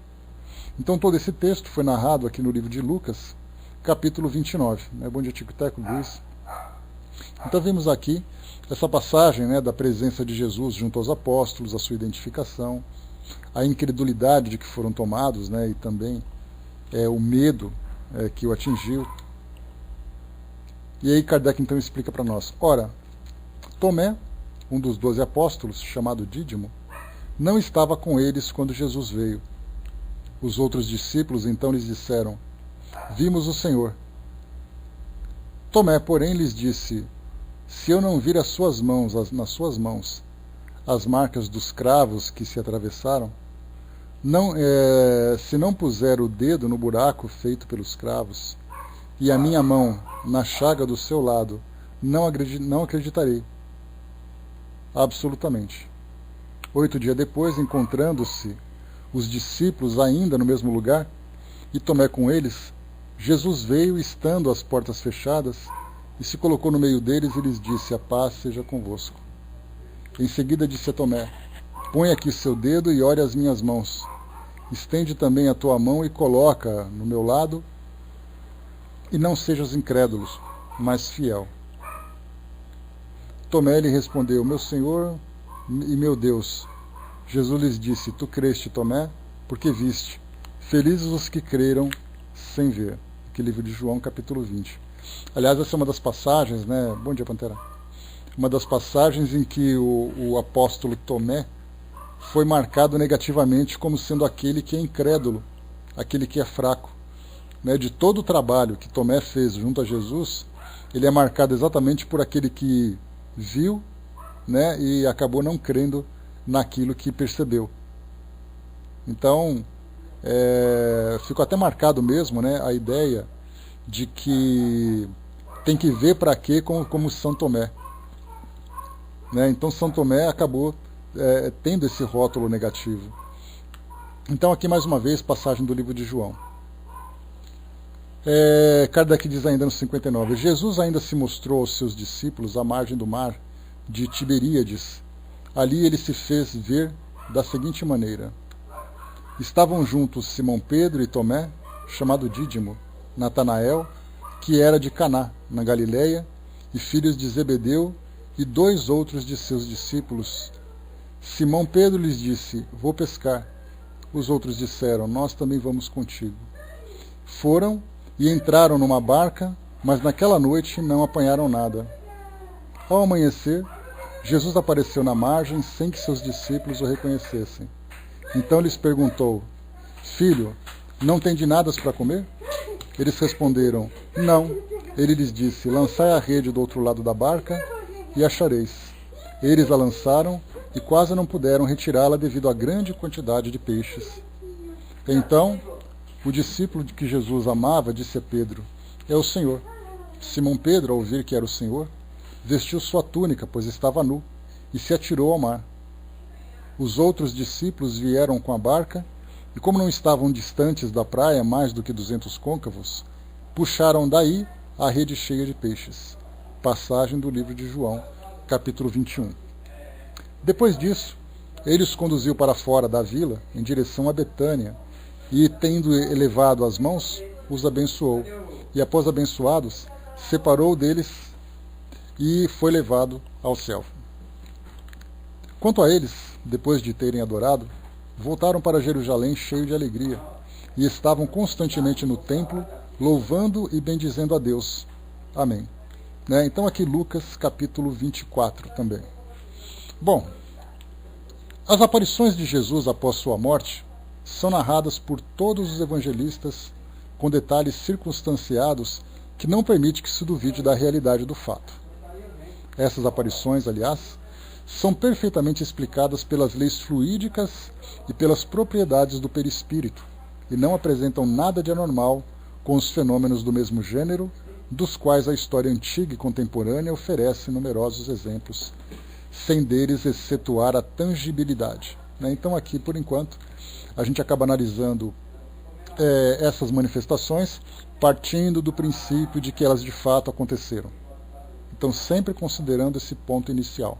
Então todo esse texto foi narrado aqui no livro de Lucas, capítulo 29. Bom dia, Tico Teco, Luiz. Então vimos aqui essa passagem, da presença de Jesus junto aos apóstolos, a sua identificação, a incredulidade de que foram tomados, e também o medo que o atingiu. E aí Kardec então explica para nós: ora, Tomé, um dos 12 apóstolos, chamado Dídimo, não estava com eles quando Jesus veio. Os outros discípulos então lhes disseram: vimos o Senhor. Tomé, porém, lhes disse: se eu não vir nas suas mãos as marcas dos cravos que se atravessaram, se não puser o dedo no buraco feito pelos cravos, e a minha mão na chaga do seu lado, não acreditarei. Absolutamente. 8 dias depois, encontrando-se os discípulos ainda no mesmo lugar, e Tomé com eles, Jesus veio, estando as portas fechadas, e se colocou no meio deles e lhes disse: a paz seja convosco. Em seguida disse a Tomé: põe aqui seu dedo e olhe as minhas mãos. Estende também a tua mão e coloca no meu lado, e não sejas incrédulos, mas fiel. Tomé lhe respondeu: meu Senhor e meu Deus. Jesus lhes disse: tu creste, Tomé, porque viste. Felizes os que creram sem ver. Aqui, livro de João, capítulo 20. Aliás, essa é uma das passagens, Bom dia, Pantera. Uma das passagens em que o apóstolo Tomé foi marcado negativamente como sendo aquele que é incrédulo, aquele que é fraco. De todo o trabalho que Tomé fez junto a Jesus, ele é marcado exatamente por aquele que viu, e acabou não crendo naquilo que percebeu. Então, ficou até marcado mesmo, a ideia de que tem que ver para quê como São Tomé. Então São Tomé acabou tendo esse rótulo negativo. Então aqui mais uma vez, passagem do livro de João. Kardec diz ainda no 59, Jesus ainda se mostrou aos seus discípulos à margem do mar de Tiberíades. Ali ele se fez ver da seguinte maneira: estavam juntos Simão Pedro e Tomé, chamado Dídimo, Natanael, que era de Caná, na Galiléia, e filhos de Zebedeu, e 2 outros de seus discípulos. Simão Pedro lhes disse: vou pescar. Os outros disseram: nós também vamos contigo. Foram e entraram numa barca, mas naquela noite não apanharam nada. Ao amanhecer, Jesus apareceu na margem sem que seus discípulos o reconhecessem. Então lhes perguntou: filho, não tem de nada para comer? Eles responderam: não. Ele lhes disse: lançai a rede do outro lado da barca e achareis. Eles a lançaram e quase não puderam retirá-la devido à grande quantidade de peixes. Então, o discípulo que Jesus amava disse a Pedro: é o Senhor. Simão Pedro, ao ouvir que era o Senhor, vestiu sua túnica, pois estava nu, e se atirou ao mar. Os outros discípulos vieram com a barca, e como não estavam distantes da praia mais do que 200 côncavos, puxaram daí a rede cheia de peixes. Passagem do livro de João, capítulo 21. Depois disso, ele os conduziu para fora da vila, em direção a Betânia, e, tendo elevado as mãos, os abençoou. e após abençoados, separou deles e foi levado ao céu. Quanto a eles, depois de terem adorado, voltaram para Jerusalém cheios de alegria, e estavam constantemente no templo, louvando e bendizendo a Deus. Amém. Então aqui Lucas capítulo 24 também. Bom, as aparições de Jesus após sua morte são narradas por todos os evangelistas com detalhes circunstanciados que não permite que se duvide da realidade do fato. Essas aparições, aliás, são perfeitamente explicadas pelas leis fluídicas e pelas propriedades do perispírito, e não apresentam nada de anormal com os fenômenos do mesmo gênero, dos quais a história antiga e contemporânea oferece numerosos exemplos, sem deles excetuar a tangibilidade. Então aqui, por enquanto, a gente acaba analisando essas manifestações partindo do princípio de que elas de fato aconteceram. Então, sempre considerando esse ponto inicial.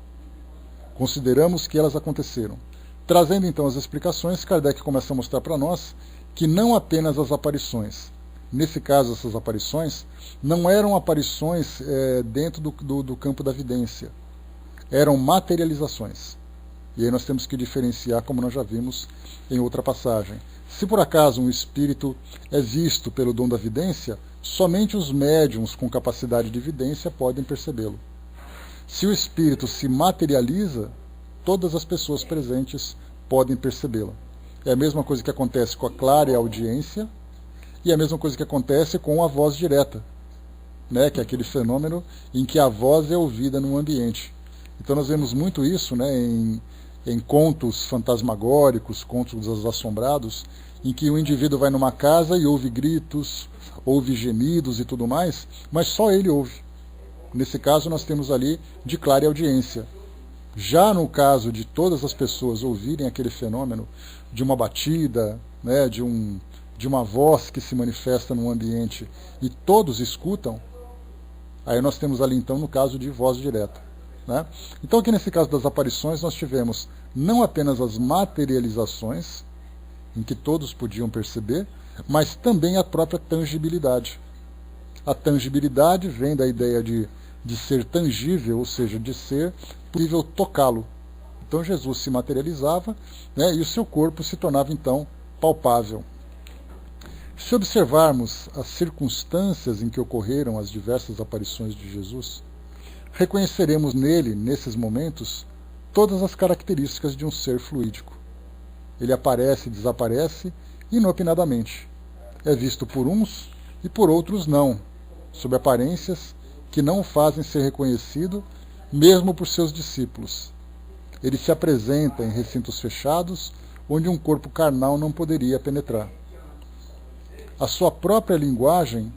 Consideramos que elas aconteceram. Trazendo então as explicações, Kardec começa a mostrar para nós que não apenas as aparições, nesse caso essas aparições, não eram aparições dentro do campo da vidência, eram materializações. E aí nós temos que diferenciar, como nós já vimos em outra passagem. Se por acaso um espírito é visto pelo dom da vidência, somente os médiuns com capacidade de vidência podem percebê-lo. Se o espírito se materializa, todas as pessoas presentes podem percebê-lo. É a mesma coisa que acontece com a clareaudiência e a mesma coisa que acontece com a voz direta, que é aquele fenômeno em que a voz é ouvida num ambiente. Então nós vemos muito isso em contos fantasmagóricos, contos dos assombrados, em que o indivíduo vai numa casa e ouve gritos, ouve gemidos e tudo mais, mas só ele ouve. Nesse caso nós temos ali de clareaudiência. Já no caso de todas as pessoas ouvirem aquele fenômeno de uma batida, de uma voz que se manifesta num ambiente e todos escutam, aí nós temos ali então no caso de voz direta. Então aqui nesse caso das aparições nós tivemos não apenas as materializações, em que todos podiam perceber, mas também a própria tangibilidade. A tangibilidade vem da ideia de ser tangível, ou seja, de ser possível tocá-lo. Então Jesus se materializava, e o seu corpo se tornava então palpável. Se observarmos as circunstâncias em que ocorreram as diversas aparições de Jesus, reconheceremos nele, nesses momentos, todas as características de um ser fluídico. Ele aparece e desaparece inopinadamente. É visto por uns e por outros não, sob aparências que não o fazem ser reconhecido, mesmo por seus discípulos. Ele se apresenta em recintos fechados, onde um corpo carnal não poderia penetrar. A sua própria linguagem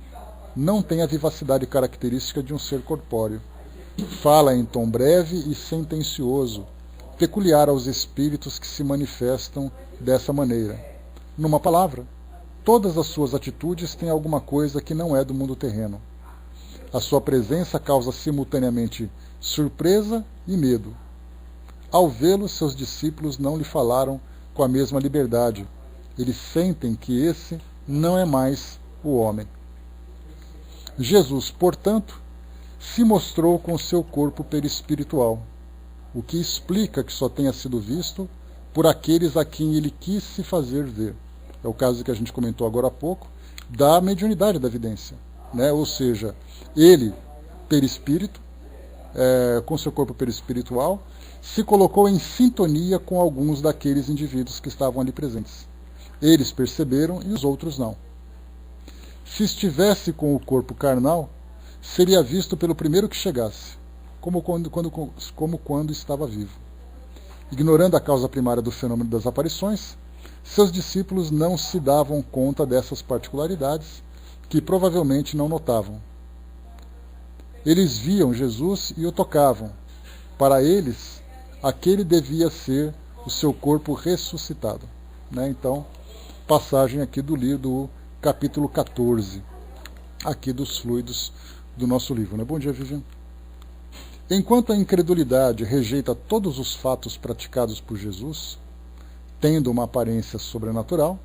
não tem a vivacidade característica de um ser corpóreo. Fala em tom breve e sentencioso, peculiar aos espíritos que se manifestam dessa maneira. Numa palavra, todas as suas atitudes têm alguma coisa que não é do mundo terreno. A sua presença causa simultaneamente surpresa e medo. Ao vê-lo, seus discípulos não lhe falaram com a mesma liberdade. Eles sentem que esse não é mais o homem. Jesus, portanto, se mostrou com seu corpo perispiritual, o que explica que só tenha sido visto por aqueles a quem ele quis se fazer ver. É o caso que a gente comentou agora há pouco, da mediunidade da vidência. Ou seja, ele, perispírito, com seu corpo perispiritual, se colocou em sintonia com alguns daqueles indivíduos que estavam ali presentes. Eles perceberam e os outros não. Se estivesse com o corpo carnal, seria visto pelo primeiro que chegasse, como quando estava vivo. Ignorando a causa primária do fenômeno das aparições, seus discípulos não se davam conta dessas particularidades, que provavelmente não notavam. Eles viam Jesus e o tocavam. Para eles, aquele devia ser o seu corpo ressuscitado. Então, passagem aqui do livro, capítulo 14, aqui dos fluidos do nosso livro. Bom dia, Vivian. Enquanto a incredulidade rejeita todos os fatos praticados por Jesus, tendo uma aparência sobrenatural,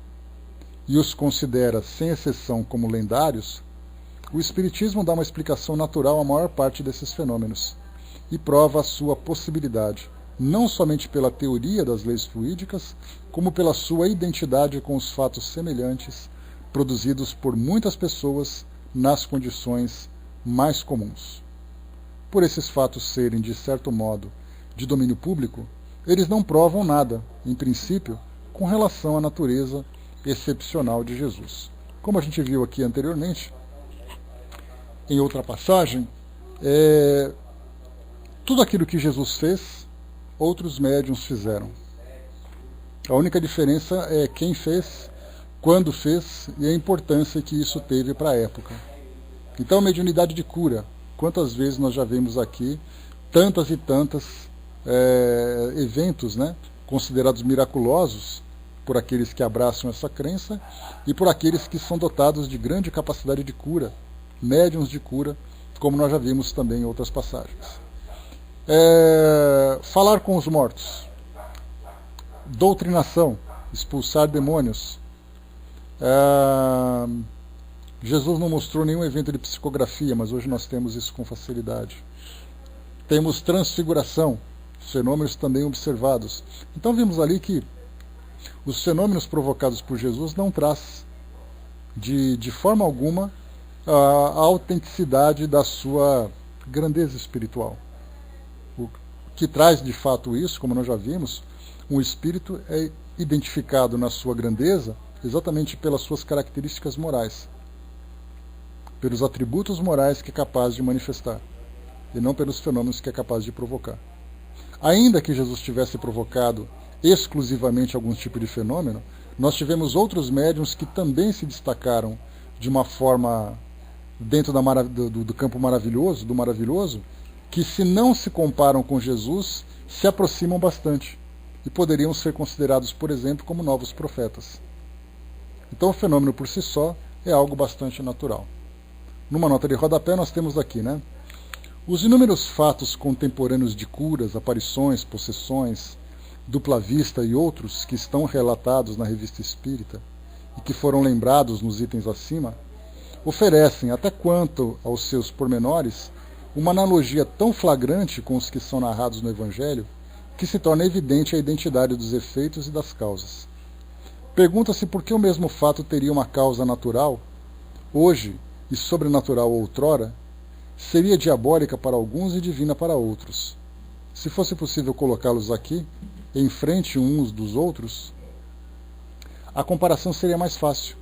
e os considera sem exceção como lendários, O Espiritismo dá uma explicação natural à maior parte desses fenômenos e prova a sua possibilidade, não somente pela teoria das leis fluídicas, como pela sua identidade com os fatos semelhantes produzidos por muitas pessoas nas condições mais comuns. Por esses fatos serem, de certo modo, de domínio público, eles não provam nada, em princípio, com relação à natureza excepcional de Jesus. Como a gente viu aqui anteriormente, em outra passagem, tudo aquilo que Jesus fez, outros médiuns fizeram. A única diferença é quem fez, quando fez e a importância que isso teve para a época. Então, mediunidade de cura. Quantas vezes nós já vimos aqui tantas e tantas eventos, né, considerados miraculosos por aqueles que abraçam essa crença e por aqueles que são dotados de grande capacidade de cura, médiuns de cura, como nós já vimos também em outras passagens. Falar com os mortos, doutrinação, expulsar demônios. Jesus não mostrou nenhum evento de psicografia, mas hoje nós temos isso com facilidade. Temos transfiguração, fenômenos também observados. Então vimos ali que os fenômenos provocados por Jesus não traz de forma alguma a autenticidade da sua grandeza espiritual. O que traz de fato isso, como nós já vimos, um espírito é identificado na sua grandeza exatamente pelas suas características morais, pelos atributos morais que é capaz de manifestar, e não pelos fenômenos que é capaz de provocar. Ainda que Jesus tivesse provocado exclusivamente algum tipo de fenômeno, nós tivemos outros médiuns que também se destacaram de uma forma dentro do campo maravilhoso, do maravilhoso, que se não se comparam com Jesus, se aproximam bastante e poderiam ser considerados, por exemplo, como novos profetas. Então o fenômeno por si só é algo bastante natural. Numa nota de rodapé nós temos aqui, né? Os inúmeros fatos contemporâneos de curas, aparições, possessões, dupla vista e outros que estão relatados na Revista Espírita e que foram lembrados nos itens acima, oferecem, até quanto aos seus pormenores, uma analogia tão flagrante com os que são narrados no Evangelho que se torna evidente a identidade dos efeitos e das causas. Pergunta-se por que o mesmo fato teria uma causa natural, hoje, e sobrenatural outrora, seria diabólica para alguns e divina para outros. Se fosse possível colocá-los aqui, em frente uns dos outros, a comparação seria mais fácil.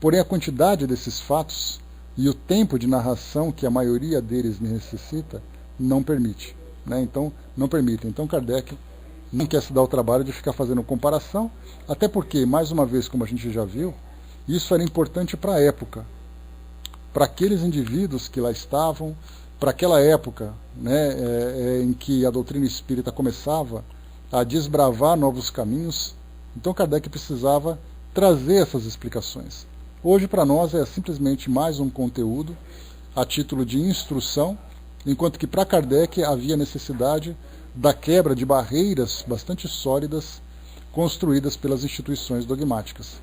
Porém, a quantidade desses fatos e o tempo de narração que a maioria deles necessita não permite. Né? Então, não permite. Então, Kardec não quer se dar o trabalho de ficar fazendo comparação, até porque, mais uma vez, como a gente já viu, isso era importante para a época, para aqueles indivíduos que lá estavam, para aquela época, né, em que a doutrina espírita começava a desbravar novos caminhos. Então Kardec precisava trazer essas explicações. Hoje para nós é simplesmente mais um conteúdo a título de instrução, enquanto que para Kardec havia necessidade da quebra de barreiras bastante sólidas construídas pelas instituições dogmáticas.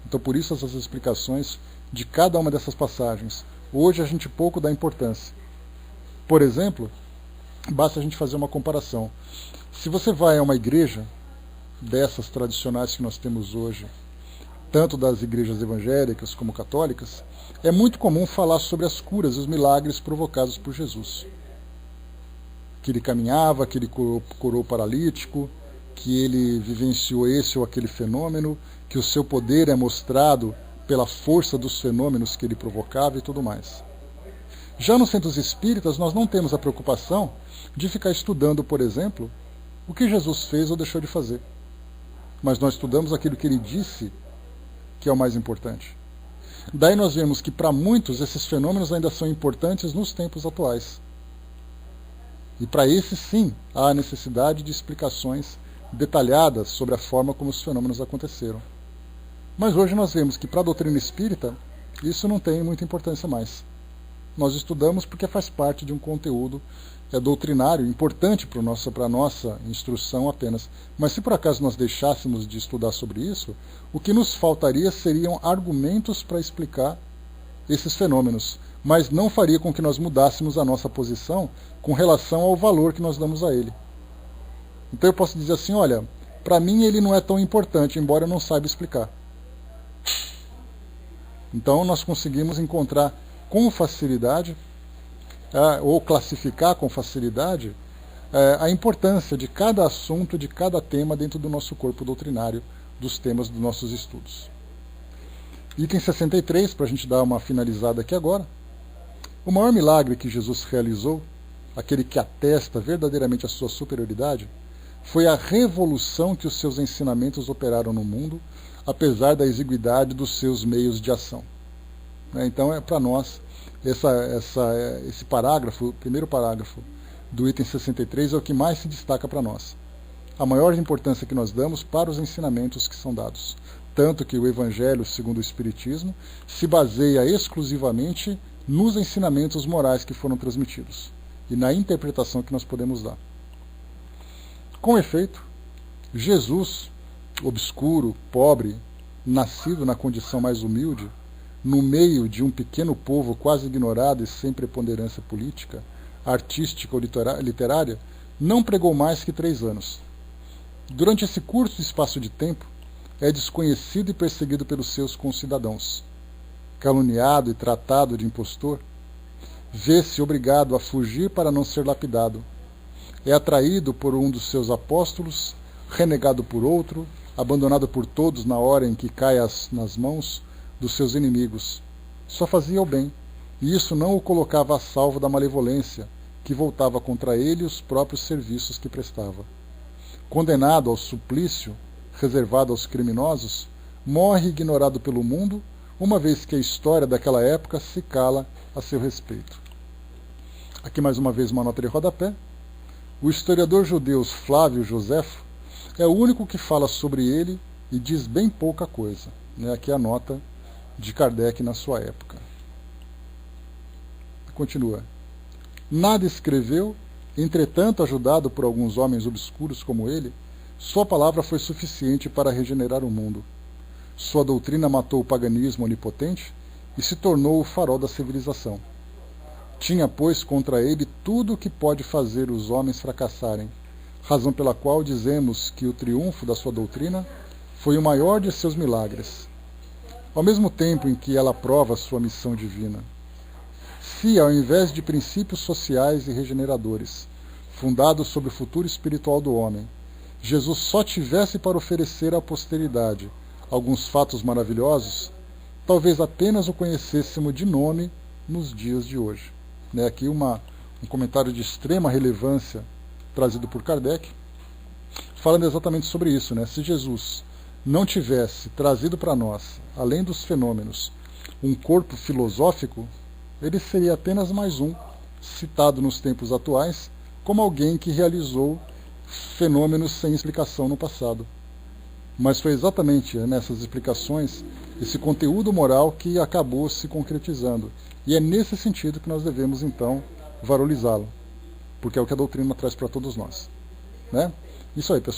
Então por isso essas explicações de cada uma dessas passagens. Hoje a gente pouco dá importância. Por exemplo, basta a gente fazer uma comparação. Se você vai a uma igreja dessas tradicionais que nós temos hoje, tanto das igrejas evangélicas como católicas, é muito comum falar sobre as curas e os milagres provocados por Jesus. Que ele caminhava, que ele curou o paralítico, que ele vivenciou esse ou aquele fenômeno, que o seu poder é mostrado pela força dos fenômenos que ele provocava e tudo mais. Já nos centros espíritas, nós não temos a preocupação de ficar estudando, por exemplo, o que Jesus fez ou deixou de fazer. Mas nós estudamos aquilo que ele disse, que é o mais importante. Daí nós vemos que para muitos esses fenômenos ainda são importantes nos tempos atuais. E para esses sim, há a necessidade de explicações detalhadas sobre a forma como os fenômenos aconteceram. Mas hoje nós vemos que para a doutrina espírita isso não tem muita importância mais. Nós estudamos porque faz parte de um conteúdo doutrinário importante para a nossa instrução apenas. Mas se por acaso nós deixássemos de estudar sobre isso, o que nos faltaria seriam argumentos para explicar esses fenômenos. mas não faria com que nós mudássemos a nossa posição com relação ao valor que nós damos a ele. Então eu posso dizer assim, olha, para mim ele não é tão importante, embora eu não saiba explicar. Então nós conseguimos encontrar com facilidade, ou classificar com facilidade, a importância de cada assunto, de cada tema dentro do nosso corpo doutrinário, dos temas dos nossos estudos. Item 63, para a gente dar uma finalizada aqui agora. O maior milagre que Jesus realizou, aquele que atesta verdadeiramente a sua superioridade, foi a revolução que os seus ensinamentos operaram no mundo, apesar da exiguidade dos seus meios de ação. Então, para nós, esse parágrafo, o primeiro parágrafo do item 63 é o que mais se destaca para nós. A maior importância que nós damos para os ensinamentos que são dados. Tanto que o Evangelho, segundo o Espiritismo, se baseia exclusivamente nos ensinamentos morais que foram transmitidos e na interpretação que nós podemos dar. Com efeito, Jesus, obscuro, pobre, nascido na condição mais humilde, no meio de um pequeno povo quase ignorado e sem preponderância política, artística ou literária, não pregou mais que 3 anos. Durante esse curto espaço de tempo, é desconhecido e perseguido pelos seus concidadãos. Caluniado e tratado de impostor, vê-se obrigado a fugir para não ser lapidado. É atraído por um dos seus apóstolos, renegado por outro, abandonado por todos na hora em que cai nas mãos dos seus inimigos. Só fazia o bem, e isso não o colocava a salvo da malevolência, que voltava contra ele os próprios serviços que prestava. Condenado ao suplício, reservado aos criminosos, morre ignorado pelo mundo, uma vez que a história daquela época se cala a seu respeito. Aqui mais uma vez uma nota de rodapé. O historiador judeu Flávio Joséfo é o único que fala sobre ele e diz bem pouca coisa. Aqui é a nota de Kardec na sua época. Continua. Nada escreveu, entretanto, ajudado por alguns homens obscuros como ele, sua palavra foi suficiente para regenerar o mundo. Sua doutrina matou o paganismo onipotente e se tornou o farol da civilização. Tinha, pois, contra ele tudo o que pode fazer os homens fracassarem, razão pela qual dizemos que o triunfo da sua doutrina foi o maior de seus milagres, ao mesmo tempo em que ela prova sua missão divina. Se, ao invés de princípios sociais e regeneradores, fundados sobre o futuro espiritual do homem, Jesus só tivesse para oferecer à posteridade alguns fatos maravilhosos, talvez apenas o conhecêssemos de nome nos dias de hoje. Aqui um comentário de extrema relevância trazido por Kardec, falando exatamente sobre isso. Se Jesus não tivesse trazido para nós, além dos fenômenos, um corpo filosófico, ele seria apenas mais um, citado nos tempos atuais, como alguém que realizou fenômenos sem explicação no passado. Mas foi exatamente nessas explicações, esse conteúdo moral que acabou se concretizando. E é nesse sentido que nós devemos, então, valorizá-lo, porque é o que a doutrina traz para todos nós. Isso aí, pessoal.